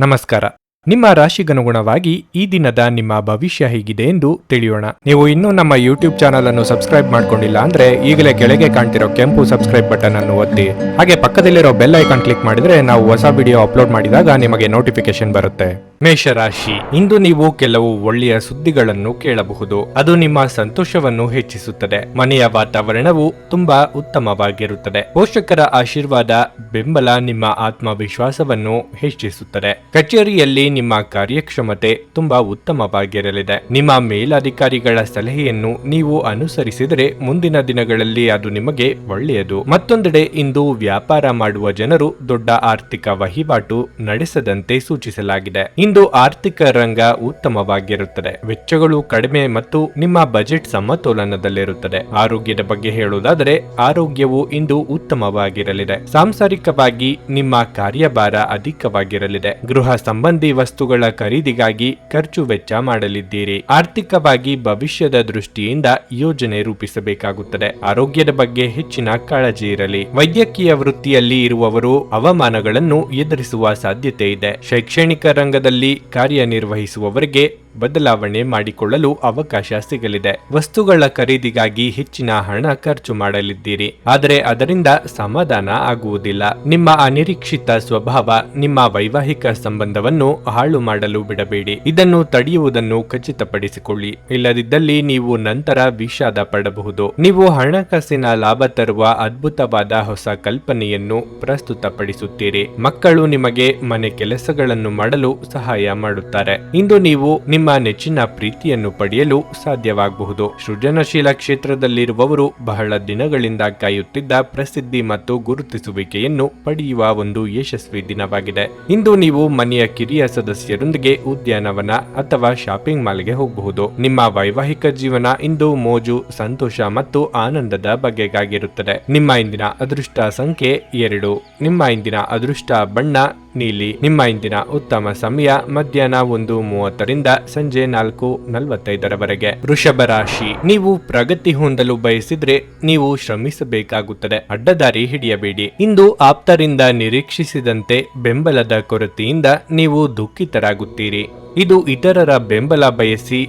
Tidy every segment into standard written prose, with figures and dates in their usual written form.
ನಮಸ್ಕಾರ. ನಿಮ್ಮ ರಾಶಿಗನುಗುಣವಾಗಿ ಈ ದಿನದ ನಿಮ್ಮ ಭವಿಷ್ಯ ಹೇಗಿದೆ ಎಂದು ತಿಳಿಯೋಣ. ನೀವು ಇನ್ನೂ ನಮ್ಮ ಯೂಟ್ಯೂಬ್ ಚಾನಲ್ ಅನ್ನು ಸಬ್ಸ್ಕ್ರೈಬ್ ಮಾಡ್ಕೊಂಡಿಲ್ಲ ಅಂದ್ರೆ ಈಗಲೇ ಕೆಳಗೆ ಕಾಣ್ತಿರೋ ಕೆಂಪು ಸಬ್ಸ್ಕ್ರೈಬ್ ಬಟನ್ ಅನ್ನು ಒತ್ತಿ. ಹಾಗೆ ಪಕ್ಕದಲ್ಲಿರೋ ಬೆಲ್ ಐಕಾನ್ ಕ್ಲಿಕ್ ಮಾಡಿದ್ರೆ ನಾವು ಹೊಸ ವಿಡಿಯೋ ಅಪ್ಲೋಡ್ ಮಾಡಿದಾಗ ನಿಮಗೆ ನೋಟಿಫಿಕೇಶನ್ ಬರುತ್ತೆ. ಮೇಷರಾಶಿ, ಇಂದು ನೀವು ಕೆಲವು ಒಳ್ಳೆಯ ಸುದ್ದಿಗಳನ್ನು ಕೇಳಬಹುದು. ಅದು ನಿಮ್ಮ ಸಂತೋಷವನ್ನು ಹೆಚ್ಚಿಸುತ್ತದೆ. ಮನೆಯ ವಾತಾವರಣವು ತುಂಬಾ ಉತ್ತಮವಾಗಿರುತ್ತದೆ. ಪೋಷಕರ ಆಶೀರ್ವಾದ, ಬೆಂಬಲ ನಿಮ್ಮ ಆತ್ಮವಿಶ್ವಾಸವನ್ನು ಹೆಚ್ಚಿಸುತ್ತದೆ. ಕಚೇರಿಯಲ್ಲಿ ನಿಮ್ಮ ಕಾರ್ಯಕ್ಷಮತೆ ತುಂಬಾ ಉತ್ತಮವಾಗಿರಲಿದೆ. ನಿಮ್ಮ ಮೇಲಧಿಕಾರಿಗಳ ಸಲಹೆಯನ್ನು ನೀವು ಅನುಸರಿಸಿದರೆ ಮುಂದಿನ ದಿನಗಳಲ್ಲಿ ಅದು ನಿಮಗೆ ಒಳ್ಳೆಯದು. ಮತ್ತೊಂದೆಡೆ ಇಂದು ವ್ಯಾಪಾರ ಮಾಡುವ ಜನರು ದೊಡ್ಡ ಆರ್ಥಿಕ ವಹಿವಾಟು ನಡೆಸದಂತೆ ಸೂಚಿಸಲಾಗಿದೆ. ಇಂದು ಆರ್ಥಿಕ ರಂಗ ಉತ್ತಮವಾಗಿರುತ್ತದೆ. ವೆಚ್ಚಗಳು ಕಡಿಮೆ ಮತ್ತು ನಿಮ್ಮ ಬಜೆಟ್ ಸಮತೋಲನದಲ್ಲಿರುತ್ತದೆ. ಆರೋಗ್ಯದ ಬಗ್ಗೆ ಹೇಳುವುದಾದರೆ ಆರೋಗ್ಯವು ಇಂದು ಉತ್ತಮವಾಗಿರಲಿದೆ. ಸಾಂಸಾರಿಕವಾಗಿ ನಿಮ್ಮ ಕಾರ್ಯಭಾರ ಅಧಿಕವಾಗಿರಲಿದೆ. ಗೃಹ ಸಂಬಂಧಿ ವಸ್ತುಗಳ ಖರೀದಿಗಾಗಿ ಖರ್ಚು ವೆಚ್ಚ ಮಾಡಲಿದ್ದೀರಿ. ಆರ್ಥಿಕವಾಗಿ ಭವಿಷ್ಯದ ದೃಷ್ಟಿಯಿಂದ ಯೋಜನೆ ರೂಪಿಸಬೇಕಾಗುತ್ತದೆ. ಆರೋಗ್ಯದ ಬಗ್ಗೆ ಹೆಚ್ಚಿನ ಕಾಳಜಿ ಇರಲಿ. ವೈದ್ಯಕೀಯ ವೃತ್ತಿಯಲ್ಲಿ ಇರುವವರು ಅವಮಾನಗಳನ್ನು ಎದುರಿಸುವ ಸಾಧ್ಯತೆ ಇದೆ. ಶೈಕ್ಷಣಿಕ ರಂಗದಲ್ಲಿ ಕಾರ್ಯನಿರ್ವಹಿಸುವವರಿಗೆ ಬದಲಾವಣೆ ಮಾಡಿಕೊಳ್ಳಲು ಅವಕಾಶ ಸಿಗಲಿದೆ. ವಸ್ತುಗಳ ಖರೀದಿಗಾಗಿ ಹೆಚ್ಚಿನ ಹಣ ಖರ್ಚು ಮಾಡಲಿದ್ದೀರಿ, ಆದರೆ ಅದರಿಂದ ಸಮಾಧಾನ ಆಗುವುದಿಲ್ಲ. ನಿಮ್ಮ ಅನಿರೀಕ್ಷಿತ ಸ್ವಭಾವ ನಿಮ್ಮ ವೈವಾಹಿಕ ಸಂಬಂಧವನ್ನು ಹಾಳು ಮಾಡಲು ಬಿಡಬೇಡಿ. ಇದನ್ನು ತಡೆಯುವುದನ್ನು ಖಚಿತಪಡಿಸಿಕೊಳ್ಳಿ. ಇಲ್ಲದಿದ್ದಲ್ಲಿ ನೀವು ನಂತರ ವಿಷಾದ ಪಡಬಹುದು. ನೀವು ಹಣಕಾಸಿನ ಲಾಭ ತರುವ ಅದ್ಭುತವಾದ ಹೊಸ ಕಲ್ಪನೆಯನ್ನು ಪ್ರಸ್ತುತಪಡಿಸುತ್ತೀರಿ. ಮಕ್ಕಳು ನಿಮಗೆ ಮನೆ ಕೆಲಸಗಳನ್ನು ಮಾಡಲು ಸಹಾಯ ಮಾಡುತ್ತಾರೆ. ಇಂದು ನೀವು ನಿಮ್ಮ ನೆಚ್ಚಿನ ಪ್ರೀತಿಯನ್ನು ಪಡೆಯಲು ಸಾಧ್ಯವಾಗಬಹುದು. ಸೃಜನಶೀಲ ಕ್ಷೇತ್ರದಲ್ಲಿರುವವರು ಬಹಳ ದಿನಗಳಿಂದ ಕಾಯುತ್ತಿದ್ದ ಪ್ರಸಿದ್ಧಿ ಮತ್ತು ಗುರುತಿಸುವಿಕೆಯನ್ನು ಪಡೆಯುವ ಒಂದು ಯಶಸ್ವಿ ದಿನವಾಗಿದೆ. ಇಂದು ನೀವು ಮನೆಯ ಕಿರಿಯ ಸದಸ್ಯರೊಂದಿಗೆ ಉದ್ಯಾನವನ ಅಥವಾ ಶಾಪಿಂಗ್ ಮಾಲ್ಗೆ ಹೋಗಬಹುದು. ನಿಮ್ಮ ವೈವಾಹಿಕ ಜೀವನ ಇಂದು ಮೋಜು, ಸಂತೋಷ ಮತ್ತು ಆನಂದದ ಬಗೆಗಾಗಿರುತ್ತದೆ. ನಿಮ್ಮ ಇಂದಿನ ಅದೃಷ್ಟ ಸಂಖ್ಯೆ 2. ನಿಮ್ಮ ಇಂದಿನ ಅದೃಷ್ಟ ಬಣ್ಣ ನೀಲಿ. ನಿಮ್ಮ ಇಂದಿನ ಉತ್ತಮ ಸಮಯ ಮಧ್ಯಾಹ್ನ 1:30 ಸಂಜೆ 4:45 ವೃಷಭ ರಾಶಿ, ನೀವು ಪ್ರಗತಿ ಹೊಂದಲು ಬಯಸಿದ್ರೆ ನೀವು ಶ್ರಮಿಸಬೇಕಾಗುತ್ತದೆ. ಅಡ್ಡದಾರಿ ಹಿಡಿಯಬೇಡಿ. ಇಂದು ಆಪ್ತರಿಂದ ನಿರೀಕ್ಷಿಸಿದಂತೆ ಬೆಂಬಲದ ಕೊರತೆಯಿಂದ ನೀವು ದುಃಖಿತರಾಗುತ್ತೀರಿ. ಇದು ಇತರರ ಬೆಂಬಲ ಬಯಸಿ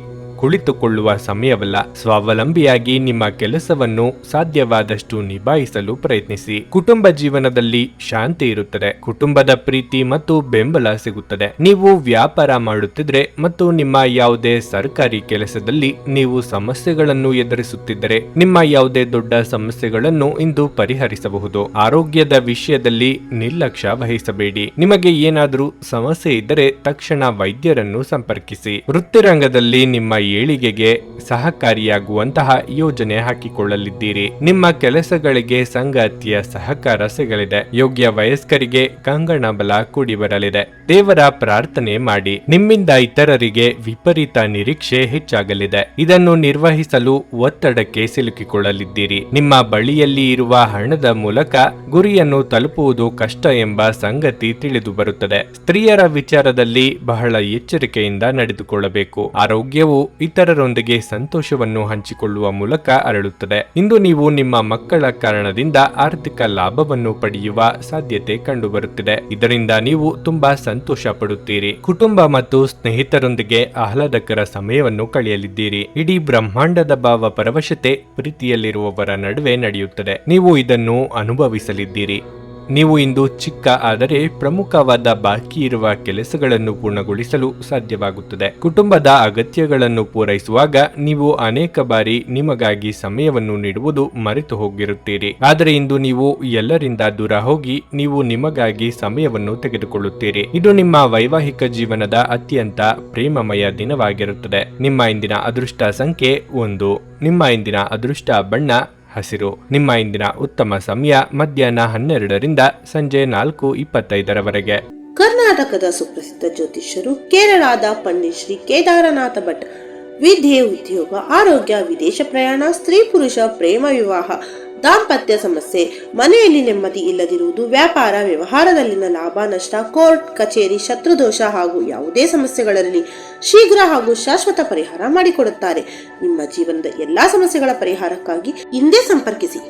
ಕುಳಿತುಕೊಳ್ಳುವ ಸಮಯವಲ್ಲ. ಸ್ವಾವಲಂಬಿಯಾಗಿ ನಿಮ್ಮ ಕೆಲಸವನ್ನು ಸಾಧ್ಯವಾದಷ್ಟು ನಿಭಾಯಿಸಲು ಪ್ರಯತ್ನಿಸಿ. ಕುಟುಂಬ ಜೀವನದಲ್ಲಿ ಶಾಂತಿ ಇರುತ್ತದೆ. ಕುಟುಂಬದ ಪ್ರೀತಿ ಮತ್ತು ಬೆಂಬಲ ಸಿಗುತ್ತದೆ. ನೀವು ವ್ಯಾಪಾರ ಮಾಡುತ್ತಿದ್ರೆ ಮತ್ತು ನಿಮ್ಮ ಯಾವುದೇ ಸರ್ಕಾರಿ ಕೆಲಸದಲ್ಲಿ ನೀವು ಸಮಸ್ಯೆಗಳನ್ನು ಎದುರಿಸುತ್ತಿದ್ದರೆ ನಿಮ್ಮ ಯಾವುದೇ ದೊಡ್ಡ ಸಮಸ್ಯೆಗಳನ್ನು ಇಂದು ಪರಿಹರಿಸಬಹುದು. ಆರೋಗ್ಯದ ವಿಷಯದಲ್ಲಿ ನಿರ್ಲಕ್ಷ್ಯ ವಹಿಸಬೇಡಿ. ನಿಮಗೆ ಏನಾದರೂ ಸಮಸ್ಯೆ ಇದ್ದರೆ ತಕ್ಷಣ ವೈದ್ಯರನ್ನು ಸಂಪರ್ಕಿಸಿ. ವೃತ್ತಿರಂಗದಲ್ಲಿ ನಿಮ್ಮ ಏಳಿಗೆಗೆ ಸಹಕಾರಿಯಾಗುವಂತಹ ಯೋಜನೆ ಹಾಕಿಕೊಳ್ಳಲಿದ್ದೀರಿ. ನಿಮ್ಮ ಕೆಲಸಗಳಿಗೆ ಸಂಗಾತಿಯ ಸಹಕಾರ ಸಿಗಲಿದೆ. ಯೋಗ್ಯ ವಯಸ್ಕರಿಗೆ ಕಂಗಣ ಬಲ ಕೂಡಿ ಬರಲಿದೆ. ದೇವರ ಪ್ರಾರ್ಥನೆ ಮಾಡಿ. ನಿಮ್ಮಿಂದ ಇತರರಿಗೆ ವಿಪರೀತ ನಿರೀಕ್ಷೆ ಹೆಚ್ಚಾಗಲಿದೆ. ಇದನ್ನು ನಿರ್ವಹಿಸಲು ಒತ್ತಡಕ್ಕೆ ಸಿಲುಕಿಕೊಳ್ಳಲಿದ್ದೀರಿ. ನಿಮ್ಮ ಬಳಿಯಲ್ಲಿ ಇರುವ ಹಣದ ಮೂಲಕ ಗುರಿಯನ್ನು ತಲುಪುವುದು ಕಷ್ಟ ಎಂಬ ಸಂಗತಿ ತಿಳಿದು ಬರುತ್ತದೆ. ಸ್ತ್ರೀಯರ ವಿಚಾರದಲ್ಲಿ ಬಹಳ ಎಚ್ಚರಿಕೆಯಿಂದ ನಡೆದುಕೊಳ್ಳಬೇಕು. ಆರೋಗ್ಯವು ಇತರರೊಂದಿಗೆ ಸಂತೋಷವನ್ನು ಹಂಚಿಕೊಳ್ಳುವ ಮೂಲಕ ಅರಳುತ್ತದೆ. ಇಂದು ನೀವು ನಿಮ್ಮ ಮಕ್ಕಳ ಕಾರಣದಿಂದ ಆರ್ಥಿಕ ಲಾಭವನ್ನು ಪಡೆಯುವ ಸಾಧ್ಯತೆ ಕಂಡುಬರುತ್ತಿದೆ. ಇದರಿಂದ ನೀವು ತುಂಬಾ ಸಂತೋಷ ಪಡುತ್ತೀರಿ. ಕುಟುಂಬ ಮತ್ತು ಸ್ನೇಹಿತರೊಂದಿಗೆ ಆಹ್ಲಾದಕರ ಸಮಯವನ್ನು ಕಳೆಯಲಿದ್ದೀರಿ. ಇಡೀ ಬ್ರಹ್ಮಾಂಡದ ಭಾವ ಪರವಶತೆ ಪ್ರೀತಿಯಲ್ಲಿರುವವರ ನಡುವೆ ನಡೆಯುತ್ತದೆ. ನೀವು ಇದನ್ನು ಅನುಭವಿಸಲಿದ್ದೀರಿ. ನೀವು ಇಂದು ಚಿಕ್ಕ ಆದರೆ ಪ್ರಮುಖವಾದ ಬಾಕಿ ಇರುವ ಕೆಲಸಗಳನ್ನು ಪೂರ್ಣಗೊಳಿಸಲು ಸಾಧ್ಯವಾಗುತ್ತದೆ. ಕುಟುಂಬದ ಅಗತ್ಯಗಳನ್ನು ಪೂರೈಸುವಾಗ ನೀವು ಅನೇಕ ಬಾರಿ ನಿಮಗಾಗಿ ಸಮಯವನ್ನು ನೀಡುವುದು ಮರೆತು ಹೋಗಿರುತ್ತೀರಿ. ಆದರೆ ಇಂದು ನೀವು ಎಲ್ಲರಿಂದ ದೂರ ಹೋಗಿ ನೀವು ನಿಮಗಾಗಿ ಸಮಯವನ್ನು ತೆಗೆದುಕೊಳ್ಳುತ್ತೀರಿ. ಇದು ನಿಮ್ಮ ವೈವಾಹಿಕ ಜೀವನದ ಅತ್ಯಂತ ಪ್ರೇಮಮಯ ದಿನವಾಗಿರುತ್ತದೆ. ನಿಮ್ಮ ಇಂದಿನ ಅದೃಷ್ಟ ಸಂಖ್ಯೆ 1. ನಿಮ್ಮ ಇಂದಿನ ಅದೃಷ್ಟ ಬಣ್ಣ ಹಸಿರು. ನಿಮ್ಮ ಇಂದಿನ ಉತ್ತಮ ಸಮಯ ಮಧ್ಯಾಹ್ನ 12 ಸಂಜೆ 4:25 ಕರ್ನಾಟಕದ ಸುಪ್ರಸಿದ್ಧ ಜ್ಯೋತಿಷ್ಯರು ಕೇರಳದ ಪಂಡಿತ್ ಶ್ರೀ ಕೇದಾರನಾಥ ಭಟ್ ವಿದ್ಯೆ, ಉದ್ಯೋಗ, ಆರೋಗ್ಯ, ವಿದೇಶ ಪ್ರಯಾಣ, ಸ್ತ್ರೀ ಪುರುಷ ಪ್ರೇಮ ವಿವಾಹ, ದಾಂಪತ್ಯ ಸಮಸ್ಯೆ, ಮನೆಯಲ್ಲಿ ನೆಮ್ಮದಿ ಇಲ್ಲದಿರುವುದು, ವ್ಯಾಪಾರ ವ್ಯವಹಾರದಲ್ಲಿನ ಲಾಭ ನಷ್ಟ, ಕೋರ್ಟ್ ಕಚೇರಿ, ಶತ್ರುದೋಷ ಹಾಗೂ ಯಾವುದೇ ಸಮಸ್ಯೆಗಳಲ್ಲಿ ಶೀಘ್ರ ಹಾಗೂ ಶಾಶ್ವತ ಪರಿಹಾರ ಮಾಡಿಕೊಡುತ್ತಾರೆ. ನಿಮ್ಮ ಜೀವನದ ಎಲ್ಲಾ ಸಮಸ್ಯೆಗಳ ಪರಿಹಾರಕ್ಕಾಗಿ ಹಿಂದೆ ಸಂಪರ್ಕಿಸಿ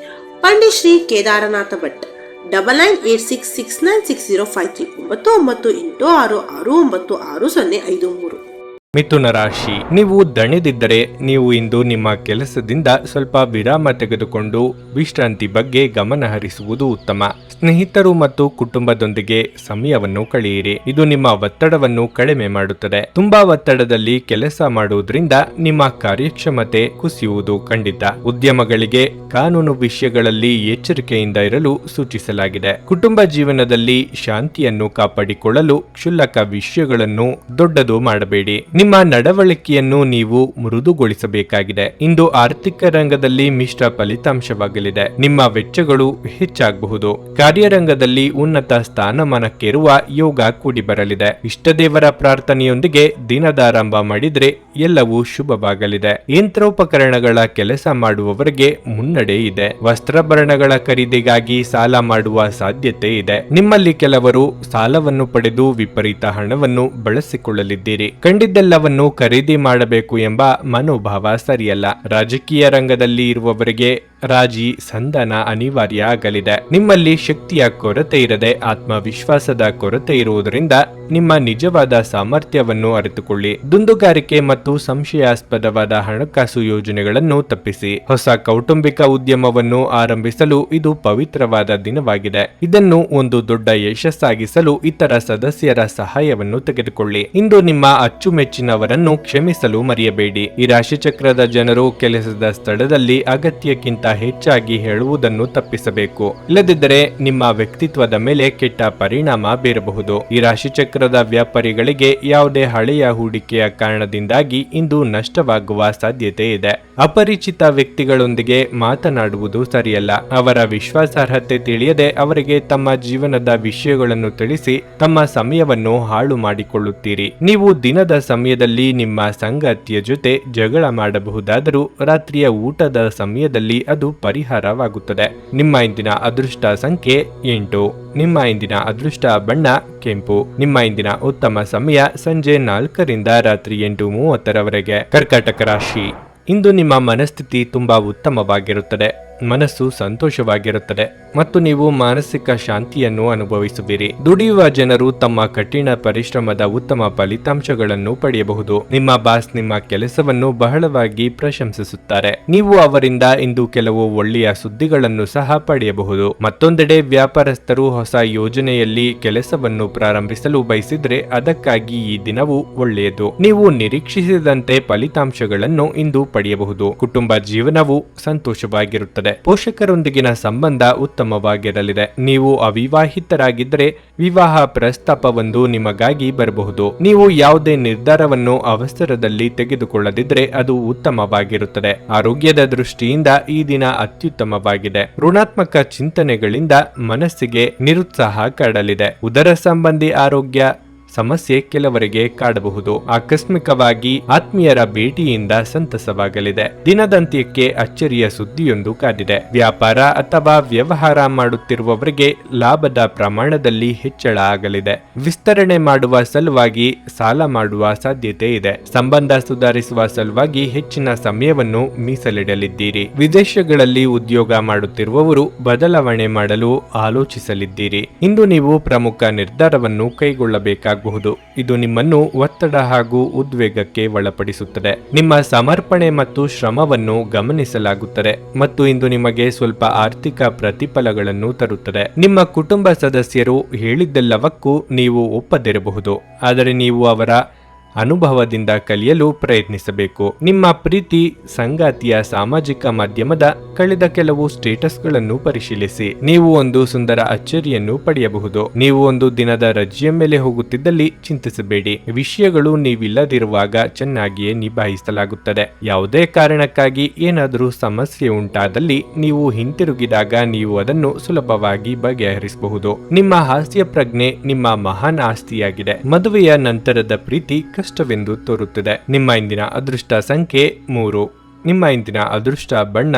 ಪಂಡಿತ್ ಶ್ರೀ ಕೇದಾರನಾಥ ಭಟ್. 9986696053 9986669053. ಮಿಥುನ ರಾಶಿ, ನೀವು ದಣಿದಿದ್ದರೆ ನೀವು ಇಂದು ನಿಮ್ಮ ಕೆಲಸದಿಂದ ಸ್ವಲ್ಪ ವಿರಾಮ ತೆಗೆದುಕೊಂಡು ವಿಶ್ರಾಂತಿ ಬಗ್ಗೆ ಗಮನ ಹರಿಸುವುದು ಉತ್ತಮ. ಸ್ನೇಹಿತರು ಮತ್ತು ಕುಟುಂಬದೊಂದಿಗೆ ಸಮಯವನ್ನು ಕಳೆಯಿರಿ. ಇದು ನಿಮ್ಮ ಒತ್ತಡವನ್ನು ಕಡಿಮೆ ಮಾಡುತ್ತದೆ. ತುಂಬಾ ಒತ್ತಡದಲ್ಲಿ ಕೆಲಸ ಮಾಡುವುದರಿಂದ ನಿಮ್ಮ ಕಾರ್ಯಕ್ಷಮತೆ ಕುಸಿಯುವುದು ಖಂಡಿತ. ಉದ್ಯಮಗಳಿಗೆ ಕಾನೂನು ವಿಷಯಗಳಲ್ಲಿ ಎಚ್ಚರಿಕೆಯಿಂದ ಇರಲು ಸೂಚಿಸಲಾಗಿದೆ. ಕುಟುಂಬ ಜೀವನದಲ್ಲಿ ಶಾಂತಿಯನ್ನು ಕಾಪಾಡಿಕೊಳ್ಳಲು ಕ್ಷುಲ್ಲಕ ವಿಷಯಗಳನ್ನು ದೊಡ್ಡದು ಮಾಡಬೇಡಿ. ನಿಮ್ಮ ನಡವಳಿಕೆಯನ್ನು ನೀವು ಮೃದುಗೊಳಿಸಬೇಕಾಗಿದೆ. ಇಂದು ಆರ್ಥಿಕ ರಂಗದಲ್ಲಿ ಮಿಶ್ರ ಫಲಿತಾಂಶವಾಗಲಿದೆ. ನಿಮ್ಮ ವೆಚ್ಚಗಳು ಹೆಚ್ಚಾಗಬಹುದು. ಕಾರ್ಯರಂಗದಲ್ಲಿ ಉನ್ನತ ಸ್ಥಾನಮಾನಕ್ಕೇರುವ ಯೋಗ ಕೂಡಿ ಬರಲಿದೆ. ಇಷ್ಟದೇವರ ಪ್ರಾರ್ಥನೆಯೊಂದಿಗೆ ದಿನದಾರಂಭ ಮಾಡಿದ್ರೆ ಎಲ್ಲವೂ ಶುಭವಾಗಲಿದೆ. ಯಂತ್ರೋಪಕರಣಗಳ ಕೆಲಸ ಮಾಡುವವರಿಗೆ ಮುನ್ನಡೆ ಇದೆ. ವಸ್ತ್ರಾಭರಣಗಳ ಖರೀದಿಗಾಗಿ ಸಾಲ ಮಾಡುವ ಸಾಧ್ಯತೆ ಇದೆ. ನಿಮ್ಮಲ್ಲಿ ಕೆಲವರು ಸಾಲವನ್ನು ಪಡೆದು ವಿಪರೀತ ಹಣವನ್ನು ಬಳಸಿಕೊಳ್ಳಲಿದ್ದೀರಿ. ಕಂಡಿದ್ದೆಲ್ಲವನ್ನು ಖರೀದಿ ಮಾಡಬೇಕು ಎಂಬ ಮನೋಭಾವ ಸರಿಯಲ್ಲ. ರಾಜಕೀಯ ರಂಗದಲ್ಲಿ ಇರುವವರಿಗೆ ರಾಜಿ ಸಂಧಾನ ಅನಿವಾರ್ಯ ಆಗಲಿದೆ. ನಿಮ್ಮಲ್ಲಿ ಶಕ್ತಿಯ ಕೊರತೆ ಇರದೆ ಆತ್ಮವಿಶ್ವಾಸದ ಕೊರತೆ ಇರುವುದರಿಂದ ನಿಮ್ಮ ನಿಜವಾದ ಸಾಮರ್ಥ್ಯವನ್ನು ಅರಿತುಕೊಳ್ಳಿ. ದುಂದುಗಾರಿಕೆ ಮತ್ತು ಸಂಶಯಾಸ್ಪದವಾದ ಹಣಕಾಸು ಯೋಜನೆಗಳನ್ನು ತಪ್ಪಿಸಿ. ಹೊಸ ಕೌಟುಂಬಿಕ ಉದ್ಯಮವನ್ನು ಆರಂಭಿಸಲು ಇದು ಪವಿತ್ರವಾದ ದಿನವಾಗಿದೆ. ಇದನ್ನು ಒಂದು ದೊಡ್ಡ ಯಶಸ್ಸಾಗಿಸಲು ಇತರ ಸದಸ್ಯರ ಸಹಾಯವನ್ನು ತೆಗೆದುಕೊಳ್ಳಿ. ಇಂದು ನಿಮ್ಮ ಅಚ್ಚುಮೆಚ್ಚಿನವರನ್ನು ಕ್ಷಮಿಸಲು ಮರೆಯಬೇಡಿ. ಈ ರಾಶಿಚಕ್ರದ ಜನರು ಕೆಲಸದ ಸ್ಥಳದಲ್ಲಿ ಅಗತ್ಯಕ್ಕಿಂತ ಹೆಚ್ಚಾಗಿ ಹೇಳುವುದನ್ನು ತಪ್ಪಿಸಬೇಕು. ಇಲ್ಲದಿದ್ದರೆ ನಿಮ್ಮ ವ್ಯಕ್ತಿತ್ವದ ಮೇಲೆ ಕೆಟ್ಟ ಪರಿಣಾಮ ಬೀರಬಹುದು. ಈ ರಾಶಿಚಕ್ರದ ವ್ಯಾಪಾರಿಗಳಿಗೆ ಯಾವುದೇ ಹಳೆಯ ಹೂಡಿಕೆಯ ಕಾರಣದಿಂದಾಗಿ ಇಂದು ನಷ್ಟವಾಗುವ ಸಾಧ್ಯತೆ ಇದೆ. ಅಪರಿಚಿತ ವ್ಯಕ್ತಿಗಳೊಂದಿಗೆ ಮಾತನಾಡುವುದು ಸರಿಯಲ್ಲ. ಅವರ ವಿಶ್ವಾಸಾರ್ಹತೆ ತಿಳಿಯದೆ ಅವರಿಗೆ ತಮ್ಮ ಜೀವನದ ವಿಷಯಗಳನ್ನು ತಿಳಿಸಿ ತಮ್ಮ ಸಮಯವನ್ನು ಹಾಳು ಮಾಡಿಕೊಳ್ಳುತ್ತೀರಿ. ನೀವು ದಿನದ ಸಮಯದಲ್ಲಿ ನಿಮ್ಮ ಸಂಗಾತಿಯ ಜೊತೆ ಜಗಳ ಮಾಡಬಹುದಾದರೂ ರಾತ್ರಿಯ ಊಟದ ಸಮಯದಲ್ಲಿ ಅದು ಪರಿಹಾರವಾಗುತ್ತದೆ. ನಿಮ್ಮ ಇಂದಿನ ಅದೃಷ್ಟ ಸಂಖ್ಯೆ 8. ನಿಮ್ಮ ಇಂದಿನ ಅದೃಷ್ಟ ಬಣ್ಣ ಕೆಂಪು. ನಿಮ್ಮ ಇಂದಿನ ಉತ್ತಮ ಸಮಯ ಸಂಜೆ 4 ರಿಂದ ರಾತ್ರಿ 8:30 ಕರ್ಕಾಟಕ ರಾಶಿ, ಇಂದು ನಿಮ್ಮ ಮನಸ್ಥಿತಿ ತುಂಬಾ ಉತ್ತಮವಾಗಿರುತ್ತದೆ. ಮನಸ್ಸು ಸಂತೋಷವಾಗಿರುತ್ತದೆ ಮತ್ತು ನೀವು ಮಾನಸಿಕ ಶಾಂತಿಯನ್ನು ಅನುಭವಿಸುವಿರಿ. ದುಡಿಯುವ ಜನರು ತಮ್ಮ ಕಠಿಣ ಪರಿಶ್ರಮದ ಉತ್ತಮ ಫಲಿತಾಂಶಗಳನ್ನು ಪಡೆಯಬಹುದು. ನಿಮ್ಮ ಬಾಸ್ ನಿಮ್ಮ ಕೆಲಸವನ್ನು ಬಹಳವಾಗಿ ಪ್ರಶಂಸಿಸುತ್ತಾರೆ. ನೀವು ಅವರಿಂದ ಇಂದು ಕೆಲವು ಒಳ್ಳೆಯ ಸುದ್ದಿಗಳನ್ನು ಸಹ ಪಡೆಯಬಹುದು. ಮತ್ತೊಂದೆಡೆ ವ್ಯಾಪಾರಸ್ಥರು ಹೊಸ ಯೋಜನೆಯಲ್ಲಿ ಕೆಲಸವನ್ನು ಪ್ರಾರಂಭಿಸಲು ಬಯಸಿದ್ರೆ ಅದಕ್ಕಾಗಿ ಈ ದಿನವು ಒಳ್ಳೆಯದು. ನೀವು ನಿರೀಕ್ಷಿಸಿದಂತೆ ಫಲಿತಾಂಶಗಳನ್ನು ಇಂದು ಪಡೆಯಬಹುದು. ಕುಟುಂಬ ಜೀವನವು ಸಂತೋಷವಾಗಿರುತ್ತದೆ. ಪೋಷಕರೊಂದಿಗಿನ ಸಂಬಂಧ ಉತ್ತಮವಾಗಿರಲಿದೆ. ನೀವು ಅವಿವಾಹಿತರಾಗಿದ್ದರೆ ವಿವಾಹ ಪ್ರಸ್ತಾಪವೊಂದು ನಿಮಗಾಗಿ ಬರಬಹುದು. ನೀವು ಯಾವುದೇ ನಿರ್ಧಾರವನ್ನು ಅವಸರದಲ್ಲಿ ತೆಗೆದುಕೊಳ್ಳದಿದ್ದರೆ ಅದು ಉತ್ತಮವಾಗಿರುತ್ತದೆ. ಆರೋಗ್ಯದ ದೃಷ್ಟಿಯಿಂದ ಈ ದಿನ ಅತ್ಯುತ್ತಮವಾಗಿದೆ. ಋಣಾತ್ಮಕ ಚಿಂತನೆಗಳಿಂದ ಮನಸ್ಸಿಗೆ ನಿರುತ್ಸಾಹ ಕಾಡಲಿದೆ. ಉದರ ಸಂಬಂಧಿ ಆರೋಗ್ಯ ಸಮಸ್ಯೆ ಕೆಲವರಿಗೆ ಕಾಡಬಹುದು. ಆಕಸ್ಮಿಕವಾಗಿ ಆತ್ಮೀಯರ ಭೇಟಿಯಿಂದ ಸಂತಸವಾಗಲಿದೆ. ದಿನದಂತ್ಯಕ್ಕೆ ಅಚ್ಚರಿಯ ಸುದ್ದಿಯೊಂದು ಕಾದಿದೆ. ವ್ಯಾಪಾರ ಅಥವಾ ವ್ಯವಹಾರ ಮಾಡುತ್ತಿರುವವರಿಗೆ ಲಾಭದ ಪ್ರಮಾಣದಲ್ಲಿ ಹೆಚ್ಚಳ ಆಗಲಿದೆ. ವಿಸ್ತರಣೆ ಮಾಡುವ ಸಲುವಾಗಿ ಸಾಲ ಮಾಡುವ ಸಾಧ್ಯತೆ ಇದೆ. ಸಂಬಂಧ ಸುಧಾರಿಸುವ ಸಲುವಾಗಿ ಹೆಚ್ಚಿನ ಸಮಯವನ್ನು ಮೀಸಲಿಡಲಿದ್ದೀರಿ. ವಿದೇಶಗಳಲ್ಲಿ ಉದ್ಯೋಗ ಮಾಡುತ್ತಿರುವವರು ಬದಲಾವಣೆ ಮಾಡಲು ಆಲೋಚಿಸಲಿದ್ದೀರಿ. ಇಂದು ನೀವು ಪ್ರಮುಖ ನಿರ್ಧಾರವನ್ನು ಕೈಗೊಳ್ಳಬೇಕಾಗುತ್ತದೆ. ಇದು ನಿಮ್ಮನ್ನು ಒತ್ತಡ ಹಾಗೂ ಉದ್ವೇಗಕ್ಕೆ ಒಳಪಡಿಸುತ್ತದೆ. ನಿಮ್ಮ ಸಮರ್ಪಣೆ ಮತ್ತು ಶ್ರಮವನ್ನು ಗಮನಿಸಲಾಗುತ್ತದೆ ಮತ್ತು ಇಂದು ನಿಮಗೆ ಸ್ವಲ್ಪ ಆರ್ಥಿಕ ಪ್ರತಿಫಲಗಳನ್ನು ತರುತ್ತದೆ. ನಿಮ್ಮ ಕುಟುಂಬ ಸದಸ್ಯರು ಹೇಳಿದ್ದೆಲ್ಲವಕ್ಕೂ ನೀವು ಒಪ್ಪದಿರಬಹುದು, ಆದರೆ ನೀವು ಅವರ ಅನುಭವದಿಂದ ಕಲಿಯಲು ಪ್ರಯತ್ನಿಸಬೇಕು. ನಿಮ್ಮ ಪ್ರೀತಿ ಸಂಗಾತಿಯ ಸಾಮಾಜಿಕ ಮಾಧ್ಯಮದ ಕಳೆದ ಕೆಲವು ಸ್ಟೇಟಸ್ಗಳನ್ನು ಪರಿಶೀಲಿಸಿ. ನೀವು ಒಂದು ಸುಂದರ ಅಚ್ಚರಿಯನ್ನು ಪಡೆಯಬಹುದು. ನೀವು ಒಂದು ದಿನದ ರಜೆಯ ಮೇಲೆ ಹೋಗುತ್ತಿದ್ದಲ್ಲಿ ಚಿಂತಿಸಬೇಡಿ. ವಿಷಯಗಳು ನೀವಿಲ್ಲದಿರುವಾಗ ಚೆನ್ನಾಗಿಯೇ ನಿಭಾಯಿಸಲಾಗುತ್ತದೆ. ಯಾವುದೇ ಕಾರಣಕ್ಕಾಗಿ ಏನಾದರೂ ಸಮಸ್ಯೆ ಉಂಟಾದಲ್ಲಿ ನೀವು ಹಿಂತಿರುಗಿದಾಗ ನೀವು ಅದನ್ನು ಸುಲಭವಾಗಿ ಬಗೆಹರಿಸಬಹುದು. ನಿಮ್ಮ ಹಾಸ್ಯ ಪ್ರಜ್ಞೆ ನಿಮ್ಮ ಮಹಾನ್ ಆಸ್ತಿಯಾಗಿದೆ. ಮದುವೆಯ ನಂತರದ ಪ್ರೀತಿ ಕಷ್ಟವೆಂದು ತೋರುತ್ತದೆ. ನಿಮ್ಮ ಇಂದಿನ ಅದೃಷ್ಟ ಸಂಖ್ಯೆ 3. ನಿಮ್ಮ ಇಂದಿನ ಅದೃಷ್ಟ ಬಣ್ಣ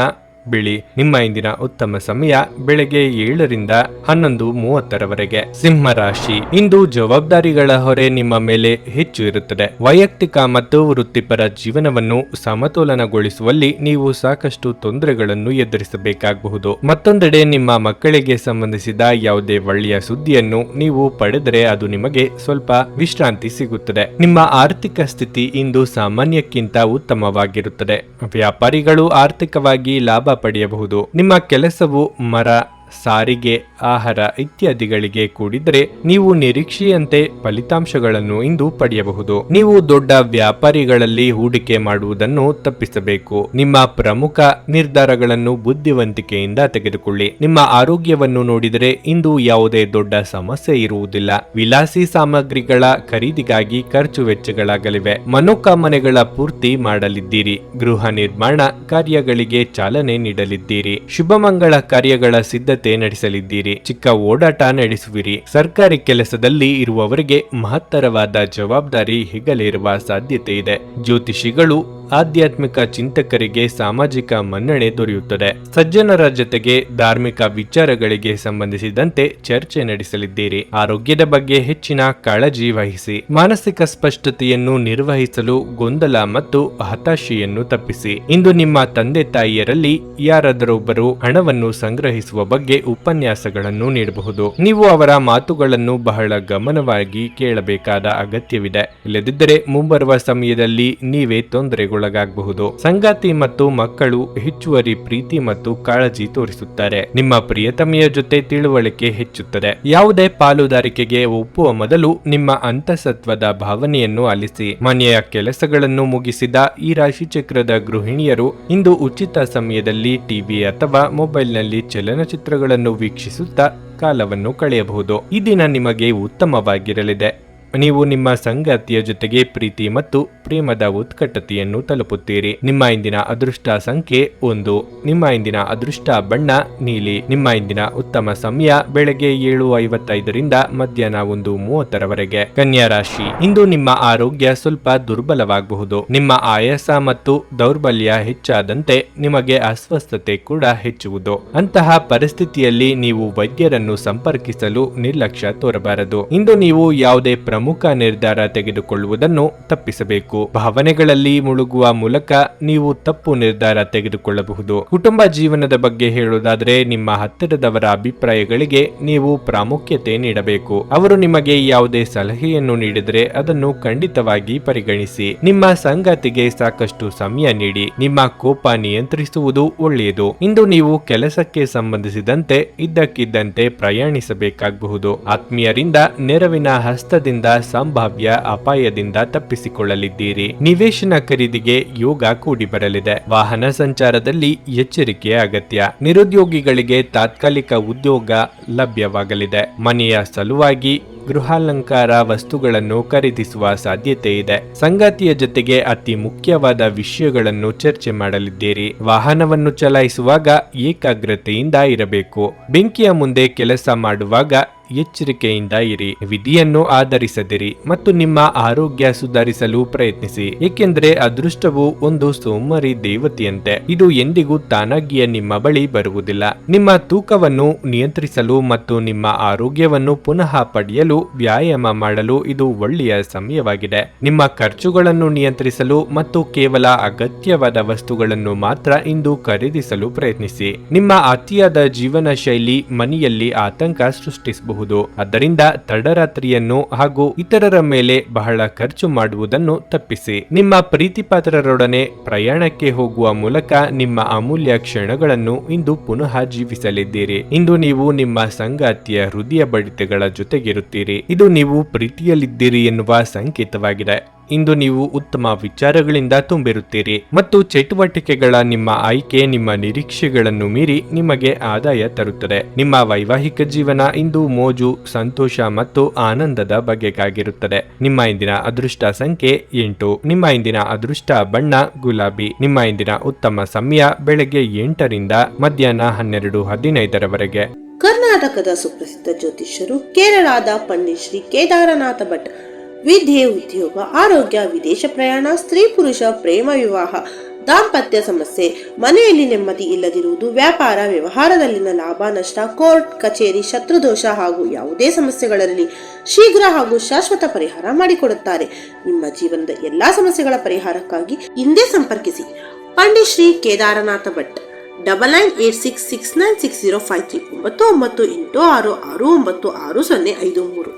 ಬಿಳಿ. ನಿಮ್ಮ ಇಂದಿನ ಉತ್ತಮ ಸಮಯ ಬೆಳಗ್ಗೆ 7ರಿಂದ 11:30ರವರೆಗೆ. ಸಿಂಹ ರಾಶಿ, ಇಂದು ಜವಾಬ್ದಾರಿಗಳ ಹೊರೆ ನಿಮ್ಮ ಮೇಲೆ ಹೆಚ್ಚು ಇರುತ್ತದೆ. ವೈಯಕ್ತಿಕ ಮತ್ತು ವೃತ್ತಿಪರ ಜೀವನವನ್ನು ಸಮತೋಲನಗೊಳಿಸುವಲ್ಲಿ ನೀವು ಸಾಕಷ್ಟು ತೊಂದರೆಗಳನ್ನು ಎದುರಿಸಬೇಕಾಗಬಹುದು. ಮತ್ತೊಂದೆಡೆ ನಿಮ್ಮ ಮಕ್ಕಳಿಗೆ ಸಂಬಂಧಿಸಿದ ಯಾವುದೇ ಒಳ್ಳೆಯ ಸುದ್ದಿಯನ್ನು ನೀವು ಪಡೆದರೆ ಅದು ನಿಮಗೆ ಸ್ವಲ್ಪ ವಿಶ್ರಾಂತಿ ಸಿಗುತ್ತದೆ. ನಿಮ್ಮ ಆರ್ಥಿಕ ಸ್ಥಿತಿ ಇಂದು ಸಾಮಾನ್ಯಕ್ಕಿಂತ ಉತ್ತಮವಾಗಿರುತ್ತದೆ. ವ್ಯಾಪಾರಿಗಳು ಆರ್ಥಿಕವಾಗಿ ಲಾಭ ಪಡೆಯಬಹುದು. ನಿಮ್ಮ ಕೆಲಸವು ಮರ, ಸಾರಿಗೆ, ಆಹಾರ ಇತ್ಯಾದಿಗಳಿಗೆ ಕೂಡಿದರೆ ನೀವು ನಿರೀಕ್ಷೆಯಂತೆ ಫಲಿತಾಂಶಗಳನ್ನು ಇಂದು ಪಡೆಯಬಹುದು. ನೀವು ದೊಡ್ಡ ವ್ಯಾಪಾರಿಗಳಲ್ಲಿ ಹೂಡಿಕೆ ಮಾಡುವುದನ್ನು ತಪ್ಪಿಸಬೇಕು. ನಿಮ್ಮ ಪ್ರಮುಖ ನಿರ್ಧಾರಗಳನ್ನು ಬುದ್ಧಿವಂತಿಕೆಯಿಂದ ತೆಗೆದುಕೊಳ್ಳಿ. ನಿಮ್ಮ ಆರೋಗ್ಯವನ್ನು ನೋಡಿದರೆ ಇಂದು ಯಾವುದೇ ದೊಡ್ಡ ಸಮಸ್ಯೆ ಇರುವುದಿಲ್ಲ. ವಿಲಾಸಿ ಸಾಮಗ್ರಿಗಳ ಖರೀದಿಗಾಗಿ ಖರ್ಚು ವೆಚ್ಚಗಳಾಗಲಿವೆ. ಮನೋಕಾಮನೆಗಳ ಪೂರ್ತಿ ಮಾಡಲಿದ್ದೀರಿ. ಗೃಹ ನಿರ್ಮಾಣ ಕಾರ್ಯಗಳಿಗೆ ಚಾಲನೆ ನೀಡಲಿದ್ದೀರಿ. ಶುಭಮಂಗಳ ಕಾರ್ಯಗಳ ಸಿದ್ಧತೆ ನಡೆಸಲಿದ್ದೀರಿ. ಚಿಕ್ಕ ಓಡಾಟ ನಡೆಸುವಿರಿ. ಸರ್ಕಾರಿ ಕೆಲಸದಲ್ಲಿ ಇರುವವರಿಗೆ ಮಹತ್ತರವಾದ ಜವಾಬ್ದಾರಿ ಹೆಗಲೇರುವ ಸಾಧ್ಯತೆ ಇದೆ. ಜ್ಯೋತಿಷಿಗಳು ಆಧ್ಯಾತ್ಮಿಕ ಚಿಂತಕರಿಗೆ ಸಾಮಾಜಿಕ ಮನ್ನಣೆ ದೊರೆಯುತ್ತದೆ. ಸಜ್ಜನರ ಜೊತೆಗೆ ಧಾರ್ಮಿಕ ವಿಚಾರಗಳಿಗೆ ಸಂಬಂಧಿಸಿದಂತೆ ಚರ್ಚೆ ನಡೆಸಲಿದ್ದೀರಿ. ಆರೋಗ್ಯದ ಬಗ್ಗೆ ಹೆಚ್ಚಿನ ಕಾಳಜಿ ವಹಿಸಿ. ಮಾನಸಿಕ ಸ್ಪಷ್ಟತೆಯನ್ನು ನಿರ್ವಹಿಸಲು ಗೊಂದಲ ಮತ್ತು ಹತಾಶೆಯನ್ನು ತಪ್ಪಿಸಿ. ಇಂದು ನಿಮ್ಮ ತಂದೆ ತಾಯಿಯರಲ್ಲಿ ಯಾರಾದರೊಬ್ಬರು ಹಣವನ್ನು ಸಂಗ್ರಹಿಸುವ ಬಗ್ಗೆ ಉಪನ್ಯಾಸಗಳನ್ನು ನೀಡಬಹುದು. ನೀವು ಅವರ ಮಾತುಗಳನ್ನು ಬಹಳ ಗಮನವಾಗಿ ಕೇಳಬೇಕಾದ ಅಗತ್ಯವಿದೆ. ಇಲ್ಲದಿದ್ದರೆ ಮುಂಬರುವ ಸಮಯದಲ್ಲಿ ನೀವೇ ತೊಂದರೆಗೊಳಗಾಗಬಹುದು. ಸಂಗಾತಿ ಮತ್ತು ಮಕ್ಕಳು ಹೆಚ್ಚುವರಿ ಪ್ರೀತಿ ಮತ್ತು ಕಾಳಜಿ ತೋರಿಸುತ್ತಾರೆ. ನಿಮ್ಮ ಪ್ರಿಯತಮೆಯ ಜೊತೆ ತಿಳುವಳಿಕೆ ಹೆಚ್ಚುತ್ತದೆ. ಯಾವುದೇ ಪಾಲುದಾರಿಕೆಗೆ ಒಪ್ಪುವ ಮೊದಲು ನಿಮ್ಮ ಅಂತಸತ್ವದ ಭಾವನೆಯನ್ನು ಆಲಿಸಿ. ಮನೆಯ ಕೆಲಸಗಳನ್ನು ಮುಗಿಸಿದ ಈ ರಾಶಿಚಕ್ರದ ಗೃಹಿಣಿಯರು ಇಂದು ಉಚಿತ ಸಮಯದಲ್ಲಿ ಟಿವಿ ಅಥವಾ ಮೊಬೈಲ್ನಲ್ಲಿ ಚಲನಚಿತ್ರಗಳನ್ನು ವೀಕ್ಷಿಸುತ್ತಾ ಕಾಲವನ್ನು ಕಳೆಯಬಹುದು. ಈ ದಿನ ನಿಮಗೆ ಉತ್ತಮವಾಗಿರಲಿದೆ. ನೀವು ನಿಮ್ಮ ಸಂಗಾತಿಯ ಜೊತೆಗೆ ಪ್ರೀತಿ ಮತ್ತು ಪ್ರೇಮದ ಉತ್ಕಟತೆಯನ್ನು ತಲುಪುತ್ತೀರಿ. ನಿಮ್ಮ ಇಂದಿನ ಅದೃಷ್ಟ ಸಂಖ್ಯೆ 1. ನಿಮ್ಮ ಇಂದಿನ ಅದೃಷ್ಟ ಬಣ್ಣ ನೀಲಿ. ನಿಮ್ಮ ಇಂದಿನ ಉತ್ತಮ ಸಮಯ ಬೆಳಗ್ಗೆ 7:55ರಿಂದ ಮಧ್ಯಾಹ್ನ 1:30ರವರೆಗೆ. ಕನ್ಯಾ ರಾಶಿ, ಇಂದು ನಿಮ್ಮ ಆರೋಗ್ಯ ಸ್ವಲ್ಪ ದುರ್ಬಲವಾಗಬಹುದು. ನಿಮ್ಮ ಆಯಾಸ ಮತ್ತು ದೌರ್ಬಲ್ಯ ಹೆಚ್ಚಾದಂತೆ ನಿಮಗೆ ಅಸ್ವಸ್ಥತೆ ಕೂಡ ಹೆಚ್ಚುವುದು. ಅಂತಹ ಪರಿಸ್ಥಿತಿಯಲ್ಲಿ ನೀವು ವೈದ್ಯರನ್ನು ಸಂಪರ್ಕಿಸಲು ನಿರ್ಲಕ್ಷ್ಯ ತೋರಬಾರದು. ಇಂದು ನೀವು ಯಾವುದೇ ಪ್ರಮುಖ ನಿರ್ಧಾರ ತೆಗೆದುಕೊಳ್ಳುವುದನ್ನು ತಪ್ಪಿಸಬೇಕು. ಭಾವನೆಗಳಲ್ಲಿ ಮುಳುಗುವ ಮೂಲಕ ನೀವು ತಪ್ಪು ನಿರ್ಧಾರ ತೆಗೆದುಕೊಳ್ಳಬಹುದು. ಕುಟುಂಬ ಜೀವನದ ಬಗ್ಗೆ ಹೇಳುವುದಾದರೆ ನಿಮ್ಮ ಹತ್ತಿರದವರ ಅಭಿಪ್ರಾಯಗಳಿಗೆ ನೀವು ಪ್ರಾಮುಖ್ಯತೆ ನೀಡಬೇಕು. ಅವರು ನಿಮಗೆ ಯಾವುದೇ ಸಲಹೆಯನ್ನು ನೀಡಿದರೆ ಅದನ್ನು ಖಂಡಿತವಾಗಿ ಪರಿಗಣಿಸಿ. ನಿಮ್ಮ ಸಂಗಾತಿಗೆ ಸಾಕಷ್ಟು ಸಮಯ ನೀಡಿ. ನಿಮ್ಮ ಕೋಪ ನಿಯಂತ್ರಿಸುವುದು ಒಳ್ಳೆಯದು. ಇಂದು ನೀವು ಕೆಲಸಕ್ಕೆ ಸಂಬಂಧಿಸಿದಂತೆ ಇದ್ದಕ್ಕಿದ್ದಂತೆ ಪ್ರಯಾಣಿಸಬೇಕಾಗಬಹುದು. ಆತ್ಮೀಯರಿಂದ ನೆರವಿನ ಹಸ್ತದಿಂದ ಸಂಭಾವ್ಯ ಅಪಾಯದಿಂದ ತಪ್ಪಿಸಿಕೊಳ್ಳಲಿದ್ದೀರಿ. ನಿವೇಶನ ಖರೀದಿಗೆ ಯೋಗ ಕೂಡಿ ಬರಲಿದೆ. ವಾಹನ ಸಂಚಾರದಲ್ಲಿ ಎಚ್ಚರಿಕೆಯ ಅಗತ್ಯ. ನಿರುದ್ಯೋಗಿಗಳಿಗೆ ತಾತ್ಕಾಲಿಕ ಉದ್ಯೋಗ ಲಭ್ಯವಾಗಲಿದೆ. ಮನೆಯ ಸಲುವಾಗಿ ಗೃಹಾಲಂಕಾರ ವಸ್ತುಗಳನ್ನು ಖರೀದಿಸುವ ಸಾಧ್ಯತೆ ಇದೆ. ಸಂಗಾತಿಯ ಜೊತೆಗೆ ಅತಿ ಮುಖ್ಯವಾದ ವಿಷಯಗಳನ್ನು ಚರ್ಚೆ ಮಾಡಲಿದ್ದೀರಿ. ವಾಹನವನ್ನು ಚಲಾಯಿಸುವಾಗ ಏಕಾಗ್ರತೆಯಿಂದ ಇರಬೇಕು. ಬೆಂಕಿಯ ಮುಂದೆ ಕೆಲಸ ಮಾಡುವಾಗ ಎಚ್ಚರಿಕೆಯಿಂದ ಇರಿ. ವಿಧಿಯನ್ನು ಆಧರಿಸದಿರಿ ಮತ್ತು ನಿಮ್ಮ ಆರೋಗ್ಯ ಸುಧಾರಿಸಲು ಪ್ರಯತ್ನಿಸಿ. ಏಕೆಂದರೆ ಅದೃಷ್ಟವು ಒಂದು ಸೋಮಾರಿ ದೇವತೆಯಂತೆ. ಇದು ಎಂದಿಗೂ ತಾನಾಗಿಯೇ ನಿಮ್ಮ ಬಳಿ ಬರುವುದಿಲ್ಲ. ನಿಮ್ಮ ತೂಕವನ್ನು ನಿಯಂತ್ರಿಸಲು ಮತ್ತು ನಿಮ್ಮ ಆರೋಗ್ಯವನ್ನು ಪುನಃ ಪಡೆಯಲು ವ್ಯಾಯಾಮ ಮಾಡಲು ಇದು ಒಳ್ಳೆಯ ಸಮಯವಾಗಿದೆ. ನಿಮ್ಮ ಖರ್ಚುಗಳನ್ನು ನಿಯಂತ್ರಿಸಲು ಮತ್ತು ಕೇವಲ ಅಗತ್ಯವಾದ ವಸ್ತುಗಳನ್ನು ಮಾತ್ರ ಇಂದು ಖರೀದಿಸಲು ಪ್ರಯತ್ನಿಸಿ. ನಿಮ್ಮ ಅತಿಯಾದ ಜೀವನ ಶೈಲಿ ಮನೆಯಲ್ಲಿ ಆತಂಕ ಸೃಷ್ಟಿಸಬಹುದು. ಆದ್ದರಿಂದ ತಡರಾತ್ರಿಯನ್ನು ಹಾಗೂ ಇತರರ ಮೇಲೆ ಬಹಳ ಖರ್ಚು ಮಾಡುವುದನ್ನು ತಪ್ಪಿಸಿ. ನಿಮ್ಮ ಪ್ರೀತಿಪಾತ್ರರೊಡನೆ ಪ್ರಯಾಣಕ್ಕೆ ಹೋಗುವ ಮೂಲಕ ನಿಮ್ಮ ಅಮೂಲ್ಯ ಕ್ಷಣಗಳನ್ನು ಇಂದು ಪುನಃ ಜೀವಿಸಲಿದ್ದೀರಿ. ಇಂದು ನೀವು ನಿಮ್ಮ ಸಂಗಾತಿಯ ಹೃದಯ ಬಡಿತಗಳ ಜೊತೆಗಿರುತ್ತೀರಿ. ಇದು ನೀವು ಪ್ರೀತಿಯಲ್ಲಿದ್ದೀರಿ ಎನ್ನುವ ಸಂಕೇತವಾಗಿದೆ. ಇಂದು ನೀವು ಉತ್ತಮ ವಿಚಾರಗಳಿಂದ ತುಂಬಿರುತ್ತೀರಿ ಮತ್ತು ಚಟುವಟಿಕೆಗಳ ನಿಮ್ಮ ಆಯ್ಕೆ ನಿಮ್ಮ ನಿರೀಕ್ಷೆಗಳನ್ನು ಮೀರಿ ನಿಮಗೆ ಆದಾಯ ತರುತ್ತದೆ. ನಿಮ್ಮ ವೈವಾಹಿಕ ಜೀವನ ಇಂದು ಮೋಜು, ಸಂತೋಷ ಮತ್ತು ಆನಂದದ ಬಗೆಗಾಗಿರುತ್ತದೆ. ನಿಮ್ಮ ಇಂದಿನ ಅದೃಷ್ಟ ಸಂಖ್ಯೆ 8. ನಿಮ್ಮ ಇಂದಿನ ಅದೃಷ್ಟ ಬಣ್ಣ ಗುಲಾಬಿ. ನಿಮ್ಮ ಇಂದಿನ ಉತ್ತಮ ಸಮಯ ಬೆಳಗ್ಗೆ 8ರಿಂದ ಮಧ್ಯಾಹ್ನ 12:15ರವರೆಗೆ. ಕರ್ನಾಟಕದ ಸುಪ್ರಸಿದ್ಧ ಜ್ಯೋತಿಷ್ಯರು ಕೇರಳದ ಪಂಡಿತ್ ಶ್ರೀ ಕೇದಾರನಾಥ ಭಟ್ ವಿದ್ಯೆ ಉದ್ಯೋಗ ಆರೋಗ್ಯ ವಿದೇಶ ಪ್ರಯಾಣ ಸ್ತ್ರೀ ಪುರುಷ ಪ್ರೇಮ ವಿವಾಹ ದಾಂಪತ್ಯ ಸಮಸ್ಯೆ ಮನೆಯಲ್ಲಿ ನೆಮ್ಮದಿ ಇಲ್ಲದಿರುವುದು ವ್ಯಾಪಾರ ವ್ಯವಹಾರದಲ್ಲಿನ ಲಾಭ ನಷ್ಟ ಕೋರ್ಟ್ ಕಚೇರಿ ಶತ್ರುದೋಷ ಹಾಗೂ ಯಾವುದೇ ಸಮಸ್ಯೆಗಳಲ್ಲಿ ಶೀಘ್ರ ಹಾಗೂ ಶಾಶ್ವತ ಪರಿಹಾರ ಮಾಡಿಕೊಡುತ್ತಾರೆ. ನಿಮ್ಮ ಜೀವನದ ಎಲ್ಲಾ ಸಮಸ್ಯೆಗಳ ಪರಿಹಾರಕ್ಕಾಗಿ ಹಿಂದೆ ಸಂಪರ್ಕಿಸಿ ಪಂಡಿತ್ ಶ್ರೀ ಕೇದಾರನಾಥ ಭಟ್ 9986696053 9986669053.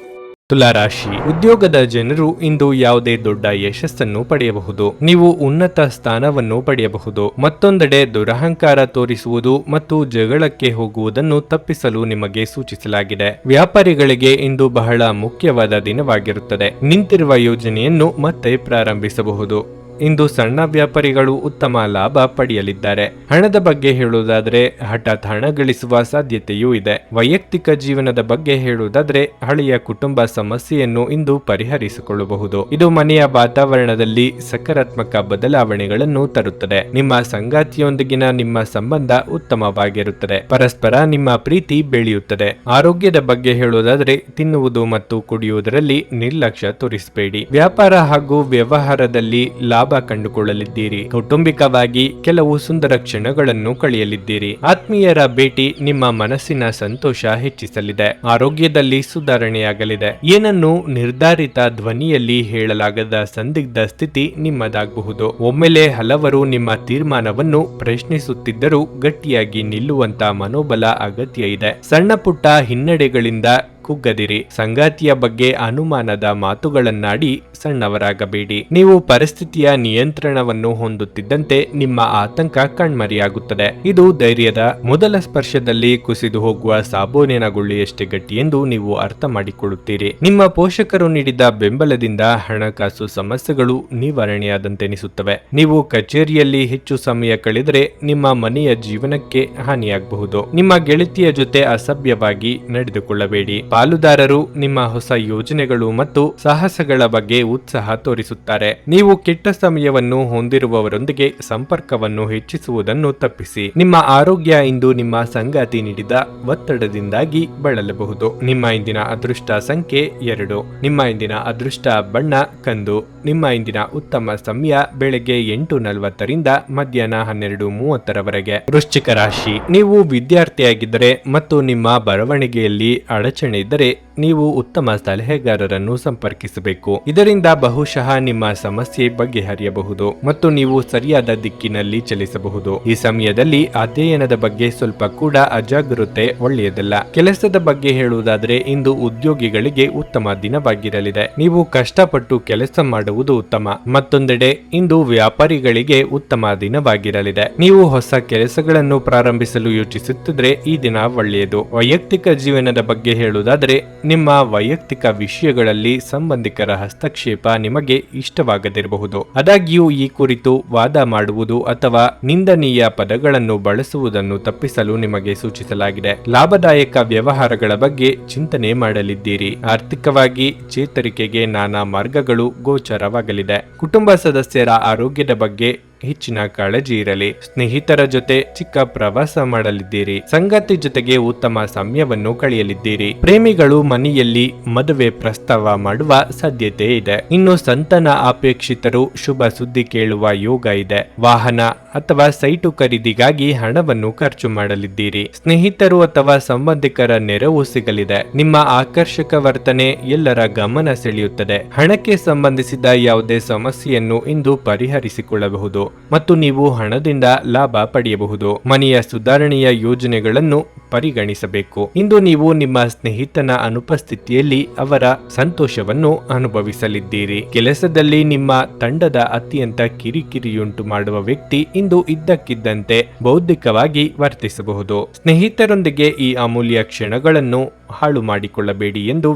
ತುಲಾರಾಶಿ, ಉದ್ಯೋಗದ ಜನರು ಇಂದು ಯಾವುದೇ ದೊಡ್ಡ ಯಶಸ್ಸನ್ನು ಪಡೆಯಬಹುದು. ನೀವು ಉನ್ನತ ಸ್ಥಾನವನ್ನು ಪಡೆಯಬಹುದು. ಮತ್ತೊಂದೆಡೆ ದುರಹಂಕಾರ ತೋರಿಸುವುದು ಮತ್ತು ಜಗಳಕ್ಕೆ ಹೋಗುವುದನ್ನು ತಪ್ಪಿಸಲು ನಿಮಗೆ ಸೂಚಿಸಲಾಗಿದೆ. ವ್ಯಾಪಾರಿಗಳಿಗೆ ಇಂದು ಬಹಳ ಮುಖ್ಯವಾದ ದಿನವಾಗಿರುತ್ತದೆ. ನಿಂತಿರುವ ಯೋಜನೆಯನ್ನು ಮತ್ತೆ ಪ್ರಾರಂಭಿಸಬಹುದು. ಇಂದು ಸಣ್ಣ ವ್ಯಾಪಾರಿಗಳು ಉತ್ತಮ ಲಾಭ ಪಡೆಯಲಿದ್ದಾರೆ. ಹಣದ ಬಗ್ಗೆ ಹೇಳುವುದಾದರೆ ಹಠಾತ್ ಹಣ ಗಳಿಸುವ ಸಾಧ್ಯತೆಯೂ ಇದೆ. ವೈಯಕ್ತಿಕ ಜೀವನದ ಬಗ್ಗೆ ಹೇಳುವುದಾದರೆ ಹಳೆಯ ಕುಟುಂಬ ಸಮಸ್ಯೆಯನ್ನು ಇಂದು ಪರಿಹರಿಸಿಕೊಳ್ಳಬಹುದು. ಇದು ಮನೆಯ ವಾತಾವರಣದಲ್ಲಿ ಸಕಾರಾತ್ಮಕ ಬದಲಾವಣೆಗಳನ್ನು ತರುತ್ತದೆ. ನಿಮ್ಮ ಸಂಗಾತಿಯೊಂದಿಗಿನ ನಿಮ್ಮ ಸಂಬಂಧ ಉತ್ತಮವಾಗಿರುತ್ತದೆ. ಪರಸ್ಪರ ನಿಮ್ಮ ಪ್ರೀತಿ ಬೆಳೆಯುತ್ತದೆ. ಆರೋಗ್ಯದ ಬಗ್ಗೆ ಹೇಳುವುದಾದರೆ ತಿನ್ನುವುದು ಮತ್ತು ಕುಡಿಯುವುದರಲ್ಲಿ ನಿರ್ಲಕ್ಷ್ಯ ತೋರಿಸಬೇಡಿ. ವ್ಯಾಪಾರ ಹಾಗೂ ವ್ಯವಹಾರದಲ್ಲಿ ಲಾಭ ಕಂಡುಕೊಳ್ಳಲಿದ್ದೀರಿ. ಕೌಟುಂಬಿಕವಾಗಿ ಕೆಲವು ಸುಂದರ ಕ್ಷಣಗಳನ್ನು ಕಳೆಯಲಿದ್ದೀರಿ. ಆತ್ಮೀಯರ ಭೇಟಿ ನಿಮ್ಮ ಮನಸ್ಸಿನ ಸಂತೋಷ ಹೆಚ್ಚಿಸಲಿದೆ. ಆರೋಗ್ಯದಲ್ಲಿ ಸುಧಾರಣೆಯಾಗಲಿದೆ. ಏನನ್ನು ನಿರ್ಧಾರಿತ ಧ್ವನಿಯಲ್ಲಿ ಹೇಳಲಾಗದ ಸಂದಿಗ್ಧ ಸ್ಥಿತಿ ನಿಮ್ಮದಾಗಬಹುದು. ಒಮ್ಮೆಲೆ ಹಲವರು ನಿಮ್ಮ ತೀರ್ಮಾನವನ್ನು ಪ್ರಶ್ನಿಸುತ್ತಿದ್ದರೂ ಗಟ್ಟಿಯಾಗಿ ನಿಲ್ಲುವಂತ ಮನೋಬಲ ಅಗತ್ಯ ಇದೆ. ಸಣ್ಣ ಪುಟ್ಟ ಹಿನ್ನಡೆಗಳಿಂದ ಕುಗ್ಗದಿರಿ. ಸಂಗಾತಿಯ ಬಗ್ಗೆ ಅನುಮಾನದ ಮಾತುಗಳನ್ನಾಡಿ ಸಣ್ಣವರಾಗಬೇಡಿ. ನೀವು ಪರಿಸ್ಥಿತಿಯ ನಿಯಂತ್ರಣವನ್ನು ಹೊಂದುತ್ತಿದ್ದಂತೆ ನಿಮ್ಮ ಆತಂಕ ಕಣ್ಮರೆಯಾಗುತ್ತದೆ. ಇದು ಧೈರ್ಯದ ಮೊದಲ ಸ್ಪರ್ಶದಲ್ಲಿ ಕುಸಿದು ಹೋಗುವ ಸಾಬೂನಿನ ಗುಳ್ಳೆಯಷ್ಟೇ ಗಟ್ಟಿ ಎಂದು ನೀವು ಅರ್ಥ ಮಾಡಿಕೊಳ್ಳುತ್ತೀರಿ. ನಿಮ್ಮ ಪೋಷಕರು ನೀಡಿದ ಬೆಂಬಲದಿಂದ ಹಣಕಾಸು ಸಮಸ್ಯೆಗಳು ನಿವಾರಣೆಯಾದಂತೆನಿಸುತ್ತವೆ. ನೀವು ಕಚೇರಿಯಲ್ಲಿ ಹೆಚ್ಚು ಸಮಯ ಕಳೆದರೆ ನಿಮ್ಮ ಮನೆಯ ಜೀವನಕ್ಕೆ ಹಾನಿಯಾಗಬಹುದು. ನಿಮ್ಮ ಗೆಳತಿಯ ಜೊತೆ ಅಸಭ್ಯವಾಗಿ ನಡೆದುಕೊಳ್ಳಬೇಡಿ. ಪಾಲುದಾರರು ನಿಮ್ಮ ಹೊಸ ಯೋಜನೆಗಳು ಮತ್ತು ಸಾಹಸಗಳ ಬಗ್ಗೆ ಉತ್ಸಾಹ ತೋರಿಸುತ್ತಾರೆ. ನೀವು ಕೆಟ್ಟ ಸಮಯವನ್ನು ಹೊಂದಿರುವವರೊಂದಿಗೆ ಸಂಪರ್ಕವನ್ನು ಹೆಚ್ಚಿಸುವುದನ್ನು ತಪ್ಪಿಸಿ. ನಿಮ್ಮ ಆರೋಗ್ಯ ಇಂದು ನಿಮ್ಮ ಸಂಗಾತಿ ನೀಡಿದ ಒತ್ತಡದಿಂದಾಗಿ ಬಳಲಬಹುದು. ನಿಮ್ಮ ಇಂದಿನ ಅದೃಷ್ಟ ಸಂಖ್ಯೆ 2. ನಿಮ್ಮ ಇಂದಿನ ಅದೃಷ್ಟ ಬಣ್ಣ ಕಂದು. ನಿಮ್ಮ ಇಂದಿನ ಉತ್ತಮ ಸಮಯ ಬೆಳಗ್ಗೆ 8:40ರಿಂದ ಮಧ್ಯಾಹ್ನ 12:30ರವರೆಗೆ. ವೃಶ್ಚಿಕ ರಾಶಿ, ನೀವು ವಿದ್ಯಾರ್ಥಿಯಾಗಿದ್ದರೆ ಮತ್ತು ನಿಮ್ಮ ಬರವಣಿಗೆಯಲ್ಲಿ ಅಡಚಣೆ ಇದ್ದರೆ ನೀವು ಉತ್ತಮ ಸಲಹೆಗಾರರನ್ನು ಸಂಪರ್ಕಿಸಬೇಕು. ಇದರಿಂದ ಬಹುಶಃ ನಿಮ್ಮ ಸಮಸ್ಯೆ ಬಗೆಹರಿಯಬಹುದು ಮತ್ತು ನೀವು ಸರಿಯಾದ ದಿಕ್ಕಿನಲ್ಲಿ ಚಲಿಸಬಹುದು. ಈ ಸಮಯದಲ್ಲಿ ಅಧ್ಯಯನದ ಬಗ್ಗೆ ಸ್ವಲ್ಪ ಕೂಡ ಅಜಾಗರೂಕತೆ ಒಳ್ಳೆಯದಲ್ಲ. ಕೆಲಸದ ಬಗ್ಗೆ ಹೇಳುವುದಾದರೆ ಇಂದು ಉದ್ಯೋಗಿಗಳಿಗೆ ಉತ್ತಮ ದಿನವಾಗಿರಲಿದೆ. ನೀವು ಕಷ್ಟಪಟ್ಟು ಕೆಲಸ ಮಾಡುವುದು ಉತ್ತಮ. ಮತ್ತೊಂದೆಡೆ ಇಂದು ವ್ಯಾಪಾರಿಗಳಿಗೆ ಉತ್ತಮ ದಿನವಾಗಿರಲಿದೆ. ನೀವು ಹೊಸ ಕೆಲಸಗಳನ್ನು ಪ್ರಾರಂಭಿಸಲು ಯೋಚಿಸುತ್ತಿದ್ರೆ ಈ ದಿನ ಒಳ್ಳೆಯದು. ವೈಯಕ್ತಿಕ ಜೀವನದ ಬಗ್ಗೆ ಹೇಳುವುದಾದರೆ ನಿಮ್ಮ ವೈಯಕ್ತಿಕ ವಿಷಯಗಳಲ್ಲಿ ಸಂಬಂಧಿಕರ ಹಸ್ತಕ್ಷೇಪ ನಿಮಗೆ ಇಷ್ಟವಾಗದಿರಬಹುದು. ಆದಾಗ್ಯೂ ಈ ಕುರಿತು ವಾದ ಮಾಡುವುದು ಅಥವಾ ನಿಂದನೀಯ ಪದಗಳನ್ನು ಬಳಸುವುದನ್ನು ತಪ್ಪಿಸಲು ನಿಮಗೆ ಸೂಚಿಸಲಾಗಿದೆ. ಲಾಭದಾಯಕ ವ್ಯವಹಾರಗಳ ಬಗ್ಗೆ ಚಿಂತನೆ ಮಾಡಲಿದ್ದೀರಿ. ಆರ್ಥಿಕವಾಗಿ ಚೇತರಿಕೆಗೆ ನಾನಾ ಮಾರ್ಗಗಳು ಗೋಚರವಾಗಲಿದೆ. ಕುಟುಂಬ ಸದಸ್ಯರ ಆರೋಗ್ಯದ ಬಗ್ಗೆ ಹೆಚ್ಚಿನ ಕಾಳಜಿ ಇರಲಿ. ಸ್ನೇಹಿತರ ಜೊತೆ ಚಿಕ್ಕ ಪ್ರವಾಸ ಮಾಡಲಿದ್ದೀರಿ. ಸಂಗಾತಿ ಜೊತೆಗೆ ಉತ್ತಮ ಸಮಯವನ್ನು ಕಳೆಯಲಿದ್ದೀರಿ. ಪ್ರೇಮಿಗಳು ಮನೆಯಲ್ಲಿ ಮದುವೆ ಪ್ರಸ್ತಾವ ಮಾಡುವ ಸಾಧ್ಯತೆ ಇದೆ. ಇನ್ನು ಸಂತಾನ ಅಪೇಕ್ಷಿತರು ಶುಭ ಸುದ್ದಿ ಕೇಳುವ ಯೋಗ ಇದೆ. ವಾಹನ ಅಥವಾ ಸೈಟು ಖರೀದಿಗಾಗಿ ಹಣವನ್ನು ಖರ್ಚು ಮಾಡಲಿದ್ದೀರಿ. ಸ್ನೇಹಿತರು ಅಥವಾ ಸಂಬಂಧಿಕರ ನೆರವು ಸಿಗಲಿದೆ. ನಿಮ್ಮ ಆಕರ್ಷಕ ವರ್ತನೆ ಎಲ್ಲರ ಗಮನ ಸೆಳೆಯುತ್ತದೆ. ಹಣಕ್ಕೆ ಸಂಬಂಧಿಸಿದ ಯಾವುದೇ ಸಮಸ್ಯೆಯನ್ನು ಇಂದು ಪರಿಹರಿಸಿಕೊಳ್ಳಬಹುದು ಮತ್ತು ನೀವು ಹಣದಿಂದ ಲಾಭ ಪಡೆಯಬಹುದು. ಮನೆಯ ಸುಧಾರಣೆಯ ಯೋಜನೆಗಳನ್ನು ಪರಿಗಣಿಸಬೇಕು. ಇಂದು ನೀವು ನಿಮ್ಮ ಸ್ನೇಹಿತನ ಅನುಪಸ್ಥಿತಿಯಲ್ಲಿ ಅವರ ಸಂತೋಷವನ್ನು ಅನುಭವಿಸಲಿದ್ದೀರಿ. ಕೆಲಸದಲ್ಲಿ ನಿಮ್ಮ ತಂಡದ ಅತ್ಯಂತ ಕಿರಿಕಿರಿಯುಂಟು ಮಾಡುವ ವ್ಯಕ್ತಿ ಇಂದು ಇದ್ದಕ್ಕಿದ್ದಂತೆ ಬೌದ್ಧಿಕವಾಗಿ ವರ್ತಿಸಬಹುದು. ಸ್ನೇಹಿತರೊಂದಿಗೆ ಈ ಅಮೂಲ್ಯ ಕ್ಷಣಗಳನ್ನು ಹಾಳು ಮಾಡಿಕೊಳ್ಳಬೇಡಿ ಎಂದು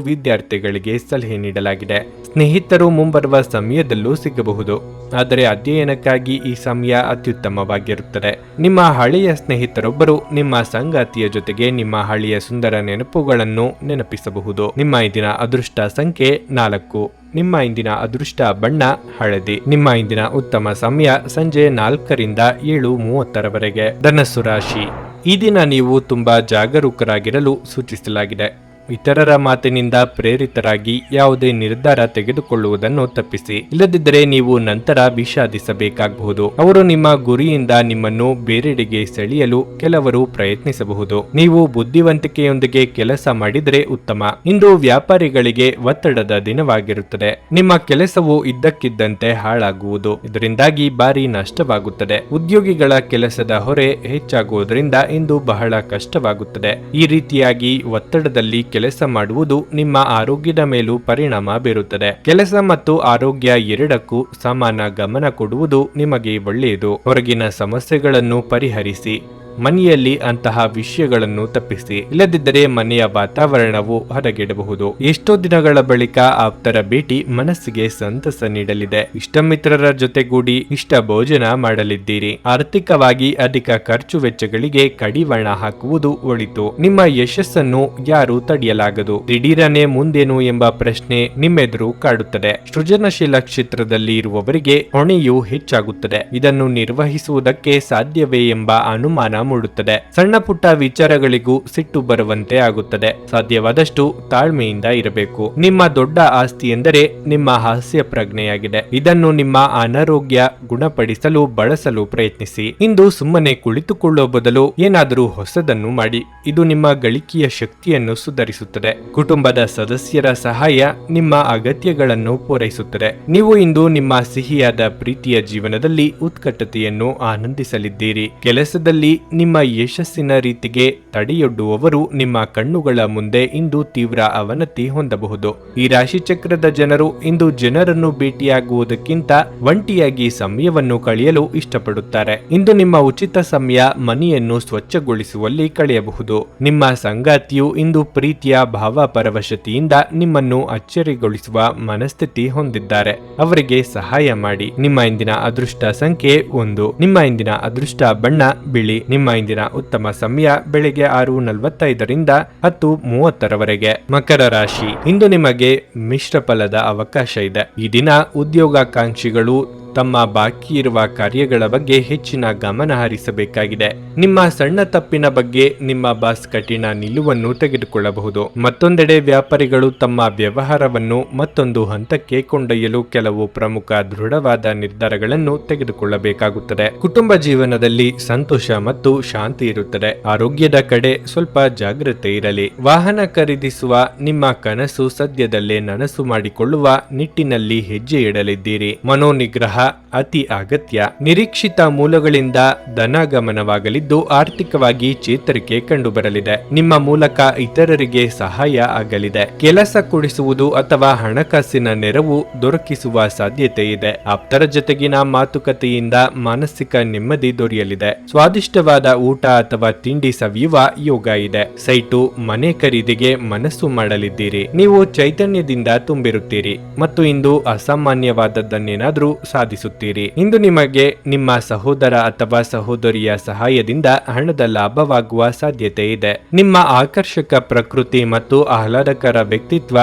ವಿದ್ಯಾರ್ಥಿಗಳಿಗೆ ಸಲಹೆ ನೀಡಲಾಗಿದೆ. ಸ್ನೇಹಿತರು ಮುಂಬರುವ ಸಮಯದಲ್ಲೂ ಸಿಗಬಹುದು, ಆದರೆ ಅಧ್ಯಯನಕ್ಕಾಗಿ ಈ ಸಮಯ ಅತ್ಯುತ್ತಮವಾಗಿರುತ್ತದೆ. ನಿಮ್ಮ ಹಳೆಯ ಸ್ನೇಹಿತರೊಬ್ಬರು ನಿಮ್ಮ ಸಂಗಾತಿಯ ಜೊತೆಗೆ ನಿಮ್ಮ ಹಳೆಯ ಸುಂದರ ನೆನಪುಗಳನ್ನು ನೆನಪಿಸಬಹುದು. ನಿಮ್ಮ ಇಂದಿನ ಅದೃಷ್ಟ ಸಂಖ್ಯೆ 4. ನಿಮ್ಮ ಇಂದಿನ ಅದೃಷ್ಟ ಬಣ್ಣ ಹಳದಿ. ನಿಮ್ಮ ಇಂದಿನ ಉತ್ತಮ ಸಮಯ ಸಂಜೆ 4ರಿಂದ 7:30ರವರೆಗೆ. ಧನಸ್ಸು ರಾಶಿ, ಈ ದಿನ ನೀವು ತುಂಬಾ ಜಾಗರೂಕರಾಗಿರಲು ಸೂಚಿಸಲಾಗಿದೆ. ಇತರರ ಮಾತಿನಿಂದ ಪ್ರೇರಿತರಾಗಿ ಯಾವುದೇ ನಿರ್ಧಾರ ತೆಗೆದುಕೊಳ್ಳುವುದನ್ನು ತಪ್ಪಿಸಿ. ಇಲ್ಲದಿದ್ದರೆ ನೀವು ನಂತರ ವಿಷಾದಿಸಬೇಕಾಗಬಹುದು. ಅವರು ನಿಮ್ಮ ಗುರಿಯಿಂದ ನಿಮ್ಮನ್ನು ಬೇರೆಡೆಗೆ ಸೆಳೆಯಲು ಕೆಲವರು ಪ್ರಯತ್ನಿಸಬಹುದು. ನೀವು ಬುದ್ಧಿವಂತಿಕೆಯೊಂದಿಗೆ ಕೆಲಸ ಮಾಡಿದರೆ ಉತ್ತಮ. ಇಂದು ವ್ಯಾಪಾರಿಗಳಿಗೆ ಒತ್ತಡದ ದಿನವಾಗಿರುತ್ತದೆ. ನಿಮ್ಮ ಕೆಲಸವು ಇದ್ದಕ್ಕಿದ್ದಂತೆ ಹಾಳಾಗುವುದು. ಇದರಿಂದಾಗಿ ಭಾರಿ ನಷ್ಟವಾಗುತ್ತದೆ. ಉದ್ಯೋಗಿಗಳ ಕೆಲಸದ ಹೊರೆ ಹೆಚ್ಚಾಗುವುದರಿಂದ ಇಂದು ಬಹಳ ಕಷ್ಟವಾಗುತ್ತದೆ. ಈ ರೀತಿಯಾಗಿ ಒತ್ತಡದಲ್ಲಿ ಕೆಲಸ ಮಾಡುವುದು ನಿಮ್ಮ ಆರೋಗ್ಯದ ಮೇಲೂ ಪರಿಣಾಮ ಬೀರುತ್ತದೆ. ಕೆಲಸ ಮತ್ತು ಆರೋಗ್ಯ ಎರಡಕ್ಕೂ ಸಮಾನ ಗಮನ ಕೊಡುವುದು ನಿಮಗೆ ಒಳ್ಳೆಯದು. ಹೊರಗಿನ ಸಮಸ್ಯೆಗಳನ್ನು ಪರಿಹರಿಸಿ. ಮನೆಯಲ್ಲಿ ಅಂತಹ ವಿಷಯಗಳನ್ನು ತಪ್ಪಿಸಿ. ಇಲ್ಲದಿದ್ದರೆ ಮನೆಯ ವಾತಾವರಣವು ಹದಗೆಡಬಹುದು. ಎಷ್ಟೋ ದಿನಗಳ ಬಳಿಕ ಆಪ್ತರ ಭೇಟಿ ಮನಸ್ಸಿಗೆ ಸಂತಸ ನೀಡಲಿದೆ. ಇಷ್ಟ ಮಿತ್ರರ ಜೊತೆಗೂಡಿ ಇಷ್ಟ ಭೋಜನ ಮಾಡಲಿದ್ದೀರಿ. ಆರ್ಥಿಕವಾಗಿ ಅಧಿಕ ಖರ್ಚು ವೆಚ್ಚಗಳಿಗೆ ಕಡಿವಾಣ ಹಾಕುವುದು ಒಳಿತು. ನಿಮ್ಮ ಯಶಸ್ಸನ್ನು ಯಾರು ತಡೆಯಲಾಗದು. ದಿಢೀರನೆ ಮುಂದೇನು ಎಂಬ ಪ್ರಶ್ನೆ ನಿಮ್ಮೆದುರು ಕಾಡುತ್ತದೆ. ಸೃಜನಶೀಲ ಕ್ಷೇತ್ರದಲ್ಲಿ ಇರುವವರಿಗೆ ಹೊಣೆಯೂ ಹೆಚ್ಚಾಗುತ್ತದೆ. ಇದನ್ನು ನಿರ್ವಹಿಸುವುದಕ್ಕೆ ಸಾಧ್ಯವೇ ಎಂಬ ಅನುಮಾನ ಮೂಡುತ್ತದೆ. ಸಣ್ಣ ಪುಟ್ಟ ವಿಚಾರಗಳಿಗೂ ಸಿಟ್ಟು ಬರುವಂತೆ ಆಗುತ್ತದೆ. ಸಾಧ್ಯವಾದಷ್ಟು ತಾಳ್ಮೆಯಿಂದ ಇರಬೇಕು. ನಿಮ್ಮ ದೊಡ್ಡ ಆಸ್ತಿ ಎಂದರೆ ನಿಮ್ಮ ಹಾಸ್ಯ ಪ್ರಜ್ಞೆಯಾಗಿದೆ. ಇದನ್ನು ನಿಮ್ಮ ಅನಾರೋಗ್ಯ ಗುಣಪಡಿಸಲು ಬಳಸಲು ಪ್ರಯತ್ನಿಸಿ. ಇಂದು ಸುಮ್ಮನೆ ಕುಳಿತುಕೊಳ್ಳುವ ಬದಲು ಏನಾದರೂ ಹೊಸದನ್ನು ಮಾಡಿ. ಇದು ನಿಮ್ಮ ಗಳಿಕೆಯ ಶಕ್ತಿಯನ್ನು ಸುಧಾರಿಸುತ್ತದೆ. ಕುಟುಂಬದ ಸದಸ್ಯರ ಸಹಾಯ ನಿಮ್ಮ ಅಗತ್ಯಗಳನ್ನು ಪೂರೈಸುತ್ತದೆ. ನೀವು ಇಂದು ನಿಮ್ಮ ಸಿಹಿಯಾದ ಪ್ರೀತಿಯ ಜೀವನದಲ್ಲಿ ಉತ್ಕಟತೆಯನ್ನು ಆನಂದಿಸಲಿದ್ದೀರಿ. ಕೆಲಸದಲ್ಲಿ ನಿಮ್ಮ ಯಶಸ್ಸಿನ ರೀತಿಗೆ ತಡೆಯೊಡ್ಡುವವರು ನಿಮ್ಮ ಕಣ್ಣುಗಳ ಮುಂದೆ ಇಂದು ತೀವ್ರ ಅವನತಿ ಹೊಂದಬಹುದು. ಈ ರಾಶಿಚಕ್ರದ ಜನರು ಇಂದು ಜನರನ್ನು ಭೇಟಿಯಾಗುವುದಕ್ಕಿಂತ ಒಂಟಿಯಾಗಿ ಸಮಯವನ್ನು ಕಳೆಯಲು ಇಷ್ಟಪಡುತ್ತಾರೆ. ಇಂದು ನಿಮ್ಮ ಉಚಿತ ಸಮಯ ಮನೆಯನ್ನು ಸ್ವಚ್ಛಗೊಳಿಸುವಲ್ಲಿ ಕಳೆಯಬಹುದು. ನಿಮ್ಮ ಸಂಗಾತಿಯು ಇಂದು ಪ್ರೀತಿಯ ಭಾವಪರವಶತೆಯಿಂದ ನಿಮ್ಮನ್ನು ಅಚ್ಚರಿಗೊಳಿಸುವ ಮನಸ್ಥಿತಿ ಹೊಂದಿದ್ದಾರೆ. ಅವರಿಗೆ ಸಹಾಯ ಮಾಡಿ. ನಿಮ್ಮ ಇಂದಿನ ಅದೃಷ್ಟ ಸಂಖ್ಯೆ 1. ನಿಮ್ಮ ಇಂದಿನ ಅದೃಷ್ಟ ಬಣ್ಣ ಬಿಳಿ. ನಿಮ್ಮ ಇಂದಿನ ಉತ್ತಮ ಸಮಯ ಬೆಳಗ್ಗೆ 6:45ರಿಂದ 10:30ರವರೆಗೆ. ಮಕರ ರಾಶಿ. ಇಂದು ನಿಮಗೆ ಮಿಶ್ರ ಫಲದ ಅವಕಾಶ ಇದೆ. ಈ ದಿನ ಉದ್ಯೋಗಾಕಾಂಕ್ಷಿಗಳು ತಮ್ಮ ಬಾಕಿ ಇರುವ ಕಾರ್ಯಗಳ ಬಗ್ಗೆ ಹೆಚ್ಚಿನ ಗಮನ ಹರಿಸಬೇಕಾಗಿದೆ. ನಿಮ್ಮ ಸಣ್ಣ ತಪ್ಪಿನ ಬಗ್ಗೆ ನಿಮ್ಮ ಬಾಸ್ ಕಠಿಣ ನಿಲುವನ್ನು ತೆಗೆದುಕೊಳ್ಳಬಹುದು. ಮತ್ತೊಂದೆಡೆ ವ್ಯಾಪಾರಿಗಳು ತಮ್ಮ ವ್ಯವಹಾರವನ್ನು ಮತ್ತೊಂದು ಹಂತಕ್ಕೆ ಕೊಂಡೊಯ್ಯಲು ಕೆಲವು ಪ್ರಮುಖ ದೃಢವಾದ ನಿರ್ಧಾರಗಳನ್ನು ತೆಗೆದುಕೊಳ್ಳಬೇಕಾಗುತ್ತದೆ. ಕುಟುಂಬ ಜೀವನದಲ್ಲಿ ಸಂತೋಷ ಮತ್ತು ಶಾಂತಿ ಇರುತ್ತದೆ. ಆರೋಗ್ಯದ ಕಡೆ ಸ್ವಲ್ಪ ಜಾಗ್ರತೆ ಇರಲಿ. ವಾಹನ ಖರೀದಿಸುವ ನಿಮ್ಮ ಕನಸು ಸದ್ಯದಲ್ಲೇ ನನಸು ಮಾಡಿಕೊಳ್ಳುವ ನಿಟ್ಟಿನಲ್ಲಿ ಹೆಜ್ಜೆ ಇಡಲಿದ್ದೀರಿ. ಮನೋನಿಗ್ರಹ ಅತಿ ಅಗತ್ಯ. ನಿರೀಕ್ಷಿತ ಮೂಲಗಳಿಂದ ಧನಾಗಮನವಾಗಲಿದ್ದು ಆರ್ಥಿಕವಾಗಿ ಚೇತರಿಕೆ ಕಂಡುಬರಲಿದೆ. ನಿಮ್ಮ ಮೂಲಕ ಇತರರಿಗೆ ಸಹಾಯ ಆಗಲಿದೆ. ಕೆಲಸ ಕೊಡಿಸುವುದು ಅಥವಾ ಹಣಕಾಸಿನ ನೆರವು ದೊರಕಿಸುವ ಸಾಧ್ಯತೆ ಇದೆ. ಆಪ್ತರ ಜೊತೆಗಿನ ಮಾತುಕತೆಯಿಂದ ಮಾನಸಿಕ ನೆಮ್ಮದಿ ದೊರೆಯಲಿದೆ. ಸ್ವಾದಿಷ್ಟವಾದ ಊಟ ಅಥವಾ ತಿಂಡಿ ಸವಿಯುವ ಯೋಗ ಇದೆ. ಸೈಟು ಮನೆ ಖರೀದಿಗೆ ಮನಸ್ಸು ಮಾಡಲಿದ್ದೀರಿ. ನೀವು ಚೈತನ್ಯದಿಂದ ತುಂಬಿರುತ್ತೀರಿ ಮತ್ತು ಇಂದು ಅಸಾಮಾನ್ಯವಾದದ್ದನ್ನೇನಾದರೂ ಸಾಧಿಸುತ್ತೀರಿ. ಇಂದು ನಿಮಗೆ ನಿಮ್ಮ ಸಹೋದರ ಅಥವಾ ಸಹೋದರಿಯ ಸಹಾಯದಿಂದ ಹಣದ ಲಾಭವಾಗುವ ಸಾಧ್ಯತೆ ಇದೆ. ನಿಮ್ಮ ಆಕರ್ಷಕ ಪ್ರಕೃತಿ ಮತ್ತು ಆಹ್ಲಾದಕರ ವ್ಯಕ್ತಿತ್ವ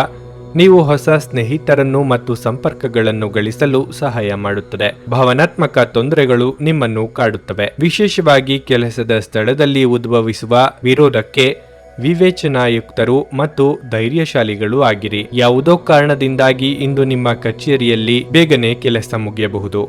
ನೀವು ಹೊಸ ಸ್ನೇಹಿತರನ್ನು ಮತ್ತು ಸಂಪರ್ಕಗಳನ್ನು ಗಳಿಸಲು ಸಹಾಯ ಮಾಡುತ್ತದೆ. ಭಾವನಾತ್ಮಕ ತೊಂದರೆಗಳು ನಿಮ್ಮನ್ನು ಕಾಡುತ್ತವೆ. ವಿಶೇಷವಾಗಿ ಕೆಲಸದ ಸ್ಥಳದಲ್ಲಿ ಉದ್ಭವಿಸುವ ವಿರೋಧಕ್ಕೆ ವಿವೇಚನಾಯುಕ್ತರು ಮತ್ತು ಧೈರ್ಯಶಾಲಿಗಳು ಆಗಿರಿ. ಯಾವುದೋ ಕಾರಣದಿಂದಾಗಿ ಇಂದು ನಿಮ್ಮ ಕಚೇರಿಯಲ್ಲಿ ಬೇಗನೆ ಕೆಲಸ ಮುಗಿಯಬಹುದು.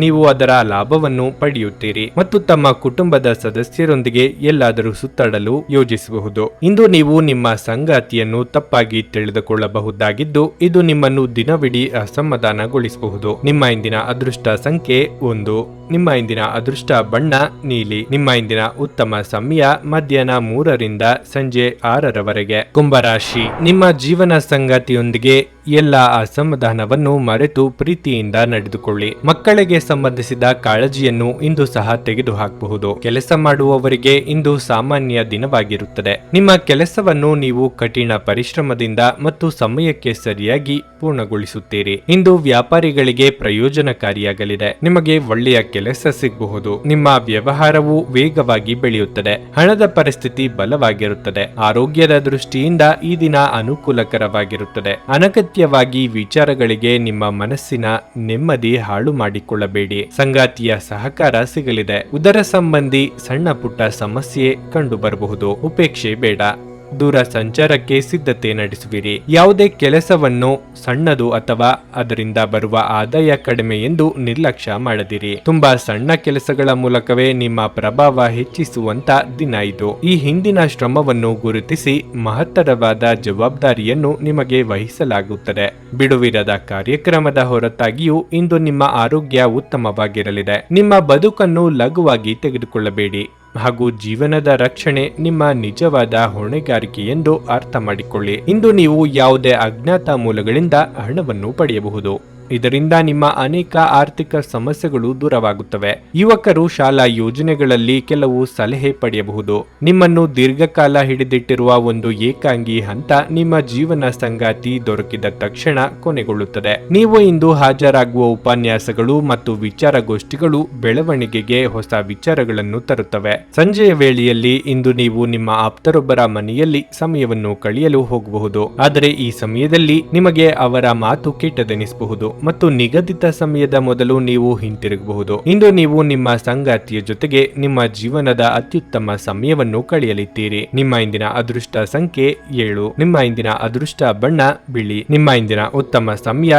ನೀವು ಅದರ ಲಾಭವನ್ನು ಪಡೆಯುತ್ತೀರಿ ಮತ್ತು ತಮ್ಮ ಕುಟುಂಬದ ಸದಸ್ಯರೊಂದಿಗೆ ಎಲ್ಲಾದರೂ ಸುತ್ತಾಡಲು ಯೋಜಿಸಬಹುದು. ಇಂದು ನೀವು ನಿಮ್ಮ ಸಂಗಾತಿಯನ್ನು ತಪ್ಪಾಗಿ ತಿಳಿದುಕೊಳ್ಳಬಹುದಾಗಿದ್ದು ಇದು ನಿಮ್ಮನ್ನು ದಿನವಿಡೀ ಅಸಮಾಧಾನಗೊಳಿಸಬಹುದು. ನಿಮ್ಮ ಇಂದಿನ ಅದೃಷ್ಟ ಸಂಖ್ಯೆ 1. ನಿಮ್ಮ ಇಂದಿನ ಅದೃಷ್ಟ ಬಣ್ಣ ನೀಲಿ. ನಿಮ್ಮ ಇಂದಿನ ಉತ್ತಮ ಸಮಯ ಮಧ್ಯಾಹ್ನ 3ರಿಂದ ಸಂಜೆ 6ರವರೆಗೆ. ಕುಂಭರಾಶಿ. ನಿಮ್ಮ ಜೀವನ ಸಂಗಾತಿಯೊಂದಿಗೆ ಎಲ್ಲ ಅಸಮಾಧಾನವನ್ನು ಮರೆತು ಪ್ರೀತಿಯಿಂದ ನಡೆದುಕೊಳ್ಳಿ. ಮಕ್ಕಳಿಗೆ ಸಂಬಂಧಿಸಿದ ಕಾಳಜಿಯನ್ನು ಇಂದು ಸಹ ತೆಗೆದುಹಾಕಬಹುದು. ಕೆಲಸ ಮಾಡುವವರಿಗೆ ಇಂದು ಸಾಮಾನ್ಯ ದಿನವಾಗಿರುತ್ತದೆ. ನಿಮ್ಮ ಕೆಲಸವನ್ನು ನೀವು ಕಠಿಣ ಪರಿಶ್ರಮದಿಂದ ಮತ್ತು ಸಮಯಕ್ಕೆ ಸರಿಯಾಗಿ ಪೂರ್ಣಗೊಳಿಸುತ್ತೀರಿ. ಇಂದು ವ್ಯಾಪಾರಿಗಳಿಗೆ ಪ್ರಯೋಜನಕಾರಿಯಾಗಲಿದೆ. ನಿಮಗೆ ಒಳ್ಳೆಯ ಕೆಲಸ ಸಿಗಬಹುದು. ನಿಮ್ಮ ವ್ಯವಹಾರವು ವೇಗವಾಗಿ ಬೆಳೆಯುತ್ತದೆ. ಹಣದ ಪರಿಸ್ಥಿತಿ ಬಲವಾಗಿರುತ್ತದೆ. ಆರೋಗ್ಯದ ದೃಷ್ಟಿಯಿಂದ ಈ ದಿನ ಅನುಕೂಲಕರವಾಗಿರುತ್ತದೆ. ಅನಗತ್ಯವಾಗಿ ವಿಚಾರಗಳಿಗೆ ನಿಮ್ಮ ಮನಸ್ಸಿನ ನೆಮ್ಮದಿ ಹಾಳು ಮಾಡಿಕೊಳ್ಳಬೇಡಿ. ಸಂಗಾತಿಯ ಸಹಕಾರ ಸಿಗಲಿದೆ. ಉದರ ಸಂಬಂಧಿ ಸಣ್ಣ ಪುಟ್ಟ ಸಮಸ್ಯೆ ಕಂಡು ಬರಬಹುದು. ಉಪೇಕ್ಷೆ ಬೇಡ. ದೂರ ಸಂಚಾರಕ್ಕೆ ಸಿದ್ಧತೆ ನಡೆಸುವಿರಿ. ಯಾವುದೇ ಕೆಲಸವನ್ನು ಸಣ್ಣದು ಅಥವಾ ಅದರಿಂದ ಬರುವ ಆದಾಯ ಕಡಿಮೆ ಎಂದು ನಿರ್ಲಕ್ಷ್ಯ ಮಾಡದಿರಿ. ತುಂಬಾ ಸಣ್ಣ ಕೆಲಸಗಳ ಮೂಲಕವೇ ನಿಮ್ಮ ಪ್ರಭಾವ ಹೆಚ್ಚಿಸುವಂತ ದಿನ ಇದು. ಈ ಹಿಂದಿನ ಶ್ರಮವನ್ನು ಗುರುತಿಸಿ ಮಹತ್ತರವಾದ ಜವಾಬ್ದಾರಿಯನ್ನು ನಿಮಗೆ ವಹಿಸಲಾಗುತ್ತದೆ. ಬಿಡುವಿರದ ಕಾರ್ಯಕ್ರಮದ ಹೊರತಾಗಿಯೂ ಇಂದು ನಿಮ್ಮ ಆರೋಗ್ಯ ಉತ್ತಮವಾಗಿರಲಿದೆ. ನಿಮ್ಮ ಬದುಕನ್ನು ಲಘುವಾಗಿ ತೆಗೆದುಕೊಳ್ಳಬೇಡಿ ಹಾಗೂ ಜೀವನದ ರಕ್ಷಣೆ ನಿಮ್ಮ ನಿಜವಾದ ಹೊಣೆಗಾರಿಕೆ ಎಂದು ಅರ್ಥ ಮಾಡಿಕೊಳ್ಳಿ. ಇಂದು ನೀವು ಯಾವುದೇ ಅಜ್ಞಾತ ಮೂಲಗಳಿಂದ ಹಣವನ್ನು ಪಡೆಯಬಹುದು. ಇದರಿಂದ ನಿಮ್ಮ ಅನೇಕ ಆರ್ಥಿಕ ಸಮಸ್ಯೆಗಳು ದೂರವಾಗುತ್ತವೆ. ಯುವಕರು ಶಾಲಾ ಯೋಜನೆಗಳಲ್ಲಿ ಕೆಲವು ಸಲಹೆ ಪಡೆಯಬಹುದು. ನಿಮ್ಮನ್ನು ದೀರ್ಘಕಾಲ ಹಿಡಿದಿಟ್ಟಿರುವ ಒಂದು ಏಕಾಂಗಿ ಹಂತ ನಿಮ್ಮ ಜೀವನ ಸಂಗಾತಿ ದೊರಕಿದ ತಕ್ಷಣ ಕೊನೆಗೊಳ್ಳುತ್ತದೆ. ನೀವು ಇಂದು ಹಾಜರಾಗುವ ಉಪನ್ಯಾಸಗಳು ಮತ್ತು ವಿಚಾರಗೋಷ್ಠಿಗಳು ಬೆಳವಣಿಗೆಗೆ ಹೊಸ ವಿಚಾರಗಳನ್ನು ತರುತ್ತವೆ. ಸಂಜೆಯ ವೇಳೆಯಲ್ಲಿ ಇಂದು ನೀವು ನಿಮ್ಮ ಆಪ್ತರೊಬ್ಬರ ಮನೆಯಲ್ಲಿ ಸಮಯವನ್ನು ಕಳೆಯಲು ಹೋಗಬಹುದು. ಆದರೆ ಈ ಸಮಯದಲ್ಲಿ ನಿಮಗೆ ಅವರ ಮಾತು ಕೆಟ್ಟದೆನಿಸಬಹುದು ಮತ್ತು ನಿಗದಿತ ಸಮಯದ ಮೊದಲು ನೀವು ಹಿಂತಿರುಗಬಹುದು. ಇಂದು ನೀವು ನಿಮ್ಮ ಸಂಗಾತಿಯ ಜೊತೆಗೆ ನಿಮ್ಮ ಜೀವನದ ಅತ್ಯುತ್ತಮ ಸಮಯವನ್ನು ಕಳೆಯಲಿದ್ದೀರಿ. ನಿಮ್ಮ ಇಂದಿನ ಅದೃಷ್ಟ ಸಂಖ್ಯೆ 7. ನಿಮ್ಮ ಇಂದಿನ ಅದೃಷ್ಟ ಬಣ್ಣ ಬಿಳಿ. ನಿಮ್ಮ ಇಂದಿನ ಉತ್ತಮ ಸಮಯ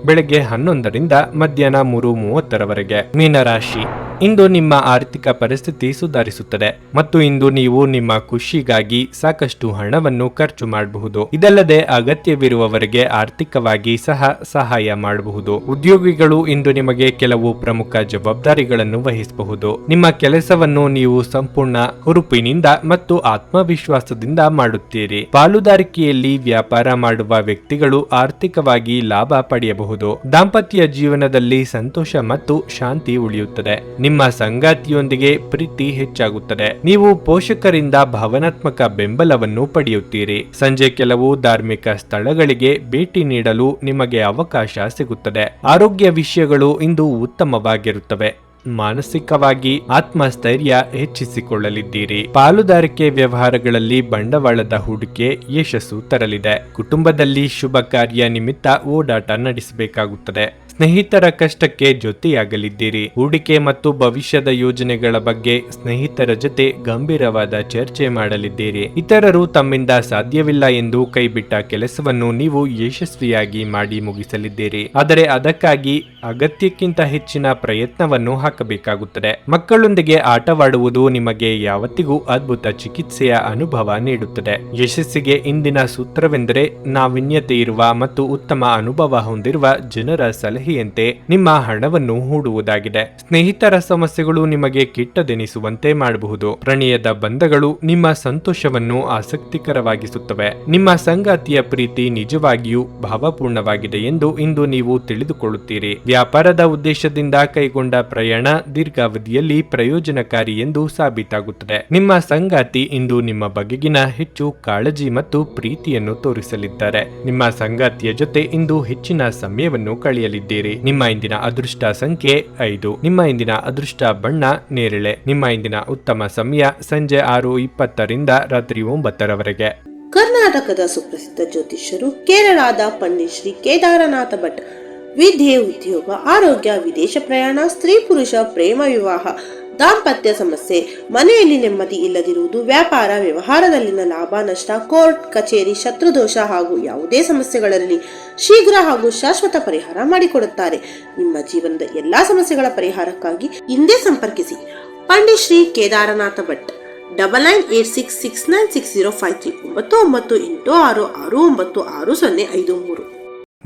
ಬೆಳಗ್ಗೆ 11ರಿಂದ ಮಧ್ಯಾಹ್ನ 3:30ರವರೆಗೆ. ಮೀನರಾಶಿ, ಇಂದು ನಿಮ್ಮ ಆರ್ಥಿಕ ಪರಿಸ್ಥಿತಿ ಸುಧಾರಿಸುತ್ತದೆ ಮತ್ತು ಇಂದು ನೀವು ನಿಮ್ಮ ಖುಷಿಗಾಗಿ ಸಾಕಷ್ಟು ಹಣವನ್ನು ಖರ್ಚು ಮಾಡಬಹುದು. ಇದಲ್ಲದೆ ಅಗತ್ಯವಿರುವವರಿಗೆ ಆರ್ಥಿಕವಾಗಿ ಸಹ ಸಹಾಯ ಮಾಡಬಹುದು. ಉದ್ಯೋಗಿಗಳು ಇಂದು ನಿಮಗೆ ಕೆಲವು ಪ್ರಮುಖ ಜವಾಬ್ದಾರಿಗಳನ್ನು ವಹಿಸಬಹುದು. ನಿಮ್ಮ ಕೆಲಸವನ್ನು ನೀವು ಸಂಪೂರ್ಣ ಹುರುಪಿನಿಂದ ಮತ್ತು ಆತ್ಮವಿಶ್ವಾಸದಿಂದ ಮಾಡುತ್ತೀರಿ. ಪಾಲುದಾರಿಕೆಯಲ್ಲಿ ವ್ಯಾಪಾರ ಮಾಡುವ ವ್ಯಕ್ತಿಗಳು ಆರ್ಥಿಕವಾಗಿ ಲಾಭ ಪಡೆಯಬಹುದು. ದಾಂಪತ್ಯ ಜೀವನದಲ್ಲಿ ಸಂತೋಷ ಮತ್ತು ಶಾಂತಿ ಉಳಿಯುತ್ತದೆ. ನಿಮ್ಮ ಸಂಗಾತಿಯೊಂದಿಗೆ ಪ್ರೀತಿ ಹೆಚ್ಚಾಗುತ್ತದೆ. ನೀವು ಪೋಷಕರಿಂದ ಭಾವನಾತ್ಮಕ ಬೆಂಬಲವನ್ನು ಪಡೆಯುತ್ತೀರಿ. ಸಂಜೆ ಕೆಲವು ಧಾರ್ಮಿಕ ಸ್ಥಳಗಳಿಗೆ ಭೇಟಿ ನೀಡಲು ನಿಮಗೆ ಅವಕಾಶ ಸಿಗುತ್ತದೆ. ಆರೋಗ್ಯ ವಿಷಯಗಳು ಇಂದು ಉತ್ತಮವಾಗಿರುತ್ತವೆ. ಮಾನಸಿಕವಾಗಿ ಆತ್ಮಸ್ಥೈರ್ಯ ಹೆಚ್ಚಿಸಿಕೊಳ್ಳಲಿದ್ದೀರಿ. ಪಾಲುದಾರಿಕೆ ವ್ಯವಹಾರಗಳಲ್ಲಿ ಬಂಡವಾಳದ ಹೂಡಿಕೆ ಯಶಸ್ಸು ತರಲಿದೆ. ಕುಟುಂಬದಲ್ಲಿ ಶುಭ ಕಾರ್ಯ ನಿಮಿತ್ತ ಓಡಾಟ ನಡೆಸಬೇಕಾಗುತ್ತದೆ. ಸ್ನೇಹಿತರ ಕಷ್ಟಕ್ಕೆ ಜೊತೆಯಾಗಲಿದ್ದೀರಿ. ಹೂಡಿಕೆ ಮತ್ತು ಭವಿಷ್ಯದ ಯೋಜನೆಗಳ ಬಗ್ಗೆ ಸ್ನೇಹಿತರ ಜೊತೆ ಗಂಭೀರವಾದ ಚರ್ಚೆ ಮಾಡಲಿದ್ದೀರಿ. ಇತರರು ತಮ್ಮಿಂದ ಸಾಧ್ಯವಿಲ್ಲ ಎಂದು ಕೈಬಿಟ್ಟ ಕೆಲಸವನ್ನು ನೀವು ಯಶಸ್ವಿಯಾಗಿ ಮಾಡಿ ಮುಗಿಸಲಿದ್ದೀರಿ. ಆದರೆ ಅದಕ್ಕಾಗಿ ಅಗತ್ಯಕ್ಕಿಂತ ಹೆಚ್ಚಿನ ಪ್ರಯತ್ನವನ್ನು ಹಾಕಬೇಕಾಗುತ್ತದೆ. ಮಕ್ಕಳೊಂದಿಗೆ ಆಟವಾಡುವುದು ನಿಮಗೆ ಯಾವತ್ತಿಗೂ ಅದ್ಭುತ ಚಿಕಿತ್ಸೆಯ ಅನುಭವ ನೀಡುತ್ತದೆ. ಯಶಸ್ಸಿಗೆ ಇಂದಿನ ಸೂತ್ರವೆಂದರೆ ನಾವೀನ್ಯತೆ ಇರುವ ಮತ್ತು ಉತ್ತಮ ಅನುಭವ ಹೊಂದಿರುವ ಜನರ ಸಲಹೆಯಂತೆ ನಿಮ್ಮ ಹಣವನ್ನು ಹೂಡುವುದಾಗಿದೆ. ಸ್ನೇಹಿತರ ಸಮಸ್ಯೆಗಳು ನಿಮಗೆ ಕೆಟ್ಟದೆನಿಸುವಂತೆ ಮಾಡಬಹುದು. ಪ್ರಣಯದ ಬಂಧಗಳು ನಿಮ್ಮ ಸಂತೋಷವನ್ನು ಆಸಕ್ತಿಕರವಾಗಿಸುತ್ತವೆ. ನಿಮ್ಮ ಸಂಗಾತಿಯ ಪ್ರೀತಿ ನಿಜವಾಗಿಯೂ ಭಾವಪೂರ್ಣವಾಗಿದೆ ಎಂದು ಇಂದು ನೀವು ತಿಳಿದುಕೊಳ್ಳುತ್ತೀರಿ. ವ್ಯಾಪಾರದ ಉದ್ದೇಶದಿಂದ ಕೈಗೊಂಡ ಪ್ರಯಾಣ ದೀರ್ಘಾವಧಿಯಲ್ಲಿ ಪ್ರಯೋಜನಕಾರಿ ಎಂದು ಸಾಬೀತಾಗುತ್ತದೆ. ನಿಮ್ಮ ಸಂಗಾತಿ ಇಂದು ನಿಮ್ಮ ಬಗೆಗಿನ ಹೆಚ್ಚು ಕಾಳಜಿ ಮತ್ತು ಪ್ರೀತಿಯನ್ನು ತೋರಿಸಲಿದ್ದಾರೆ. ನಿಮ್ಮ ಸಂಗಾತಿಯ ಜೊತೆ ಇಂದು ಹೆಚ್ಚಿನ ಸಮಯವನ್ನು ಕಳೆಯಲಿದ್ದೀರಿ. ನಿಮ್ಮ ಇಂದಿನ ಅದೃಷ್ಟ ಸಂಖ್ಯೆ 5. ನಿಮ್ಮ ಇಂದಿನ ಅದೃಷ್ಟ ಬಣ್ಣ ನೇರಳೆ. ನಿಮ್ಮ ಇಂದಿನ ಉತ್ತಮ ಸಮಯ ಸಂಜೆ 6:20ರಿಂದ ರಾತ್ರಿ 9ರವರೆಗೆ. ಕರ್ನಾಟಕದ ಸುಪ್ರಸಿದ್ಧ ಜ್ಯೋತಿಷ್ಯರು ಕೇರಳದ ಪಂಡಿತ್ ಶ್ರೀ ಕೇದಾರನಾಥ ಭಟ್. ವಿದ್ಯೆ, ಉದ್ಯೋಗ, ಆರೋಗ್ಯ, ವಿದೇಶ ಪ್ರಯಾಣ, ಸ್ತ್ರೀ ಪುರುಷ ಪ್ರೇಮ ವಿವಾಹ, ದಾಂಪತ್ಯ ಸಮಸ್ಯೆ, ಮನೆಯಲ್ಲಿ ನೆಮ್ಮದಿ ಇಲ್ಲದಿರುವುದು, ವ್ಯಾಪಾರ ವ್ಯವಹಾರದಲ್ಲಿನ ಲಾಭ ನಷ್ಟ, ಕೋರ್ಟ್ ಕಚೇರಿ, ಶತ್ರುದೋಷ ಹಾಗೂ ಯಾವುದೇ ಸಮಸ್ಯೆಗಳಲ್ಲಿ ಶೀಘ್ರ ಹಾಗೂ ಶಾಶ್ವತ ಪರಿಹಾರ ಮಾಡಿಕೊಡುತ್ತಾರೆ. ನಿಮ್ಮ ಜೀವನದ ಎಲ್ಲಾ ಸಮಸ್ಯೆಗಳ ಪರಿಹಾರಕ್ಕಾಗಿ ಹಿಂದೆ ಸಂಪರ್ಕಿಸಿ ಪಂಡಿತ್ ಶ್ರೀ ಕೇದಾರನಾಥ ಭಟ್. 9986696053 9986669053.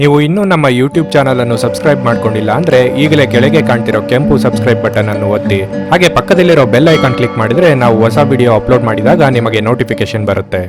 ನೀವು ಇನ್ನೂ ನಮ್ಮ ಯೂಟ್ಯೂಬ್ ಚಾನಲ್ ಅನ್ನು ಸಬ್ಸ್ಕ್ರೈಬ್ ಮಾಡ್ಕೊಂಡಿಲ್ಲ ಅಂದ್ರೆ ಈಗಲೇ ಕೆಳಗೆ ಕಾಣ್ತಿರೋ ಕೆಂಪು ಸಬ್ಸ್ಕ್ರೈಬ್ ಬಟನ್ ಅನ್ನು ಒತ್ತಿ. ಹಾಗೆ ಪಕ್ಕದಲ್ಲಿರೋ ಬೆಲ್ ಐಕಾನ್ ಕ್ಲಿಕ್ ಮಾಡಿದ್ರೆ ನಾವು ಹೊಸ ವಿಡಿಯೋ ಅಪ್ಲೋಡ್ ಮಾಡಿದಾಗ ನಿಮಗೆ ನೋಟಿಫಿಕೇಶನ್ ಬರುತ್ತೆ.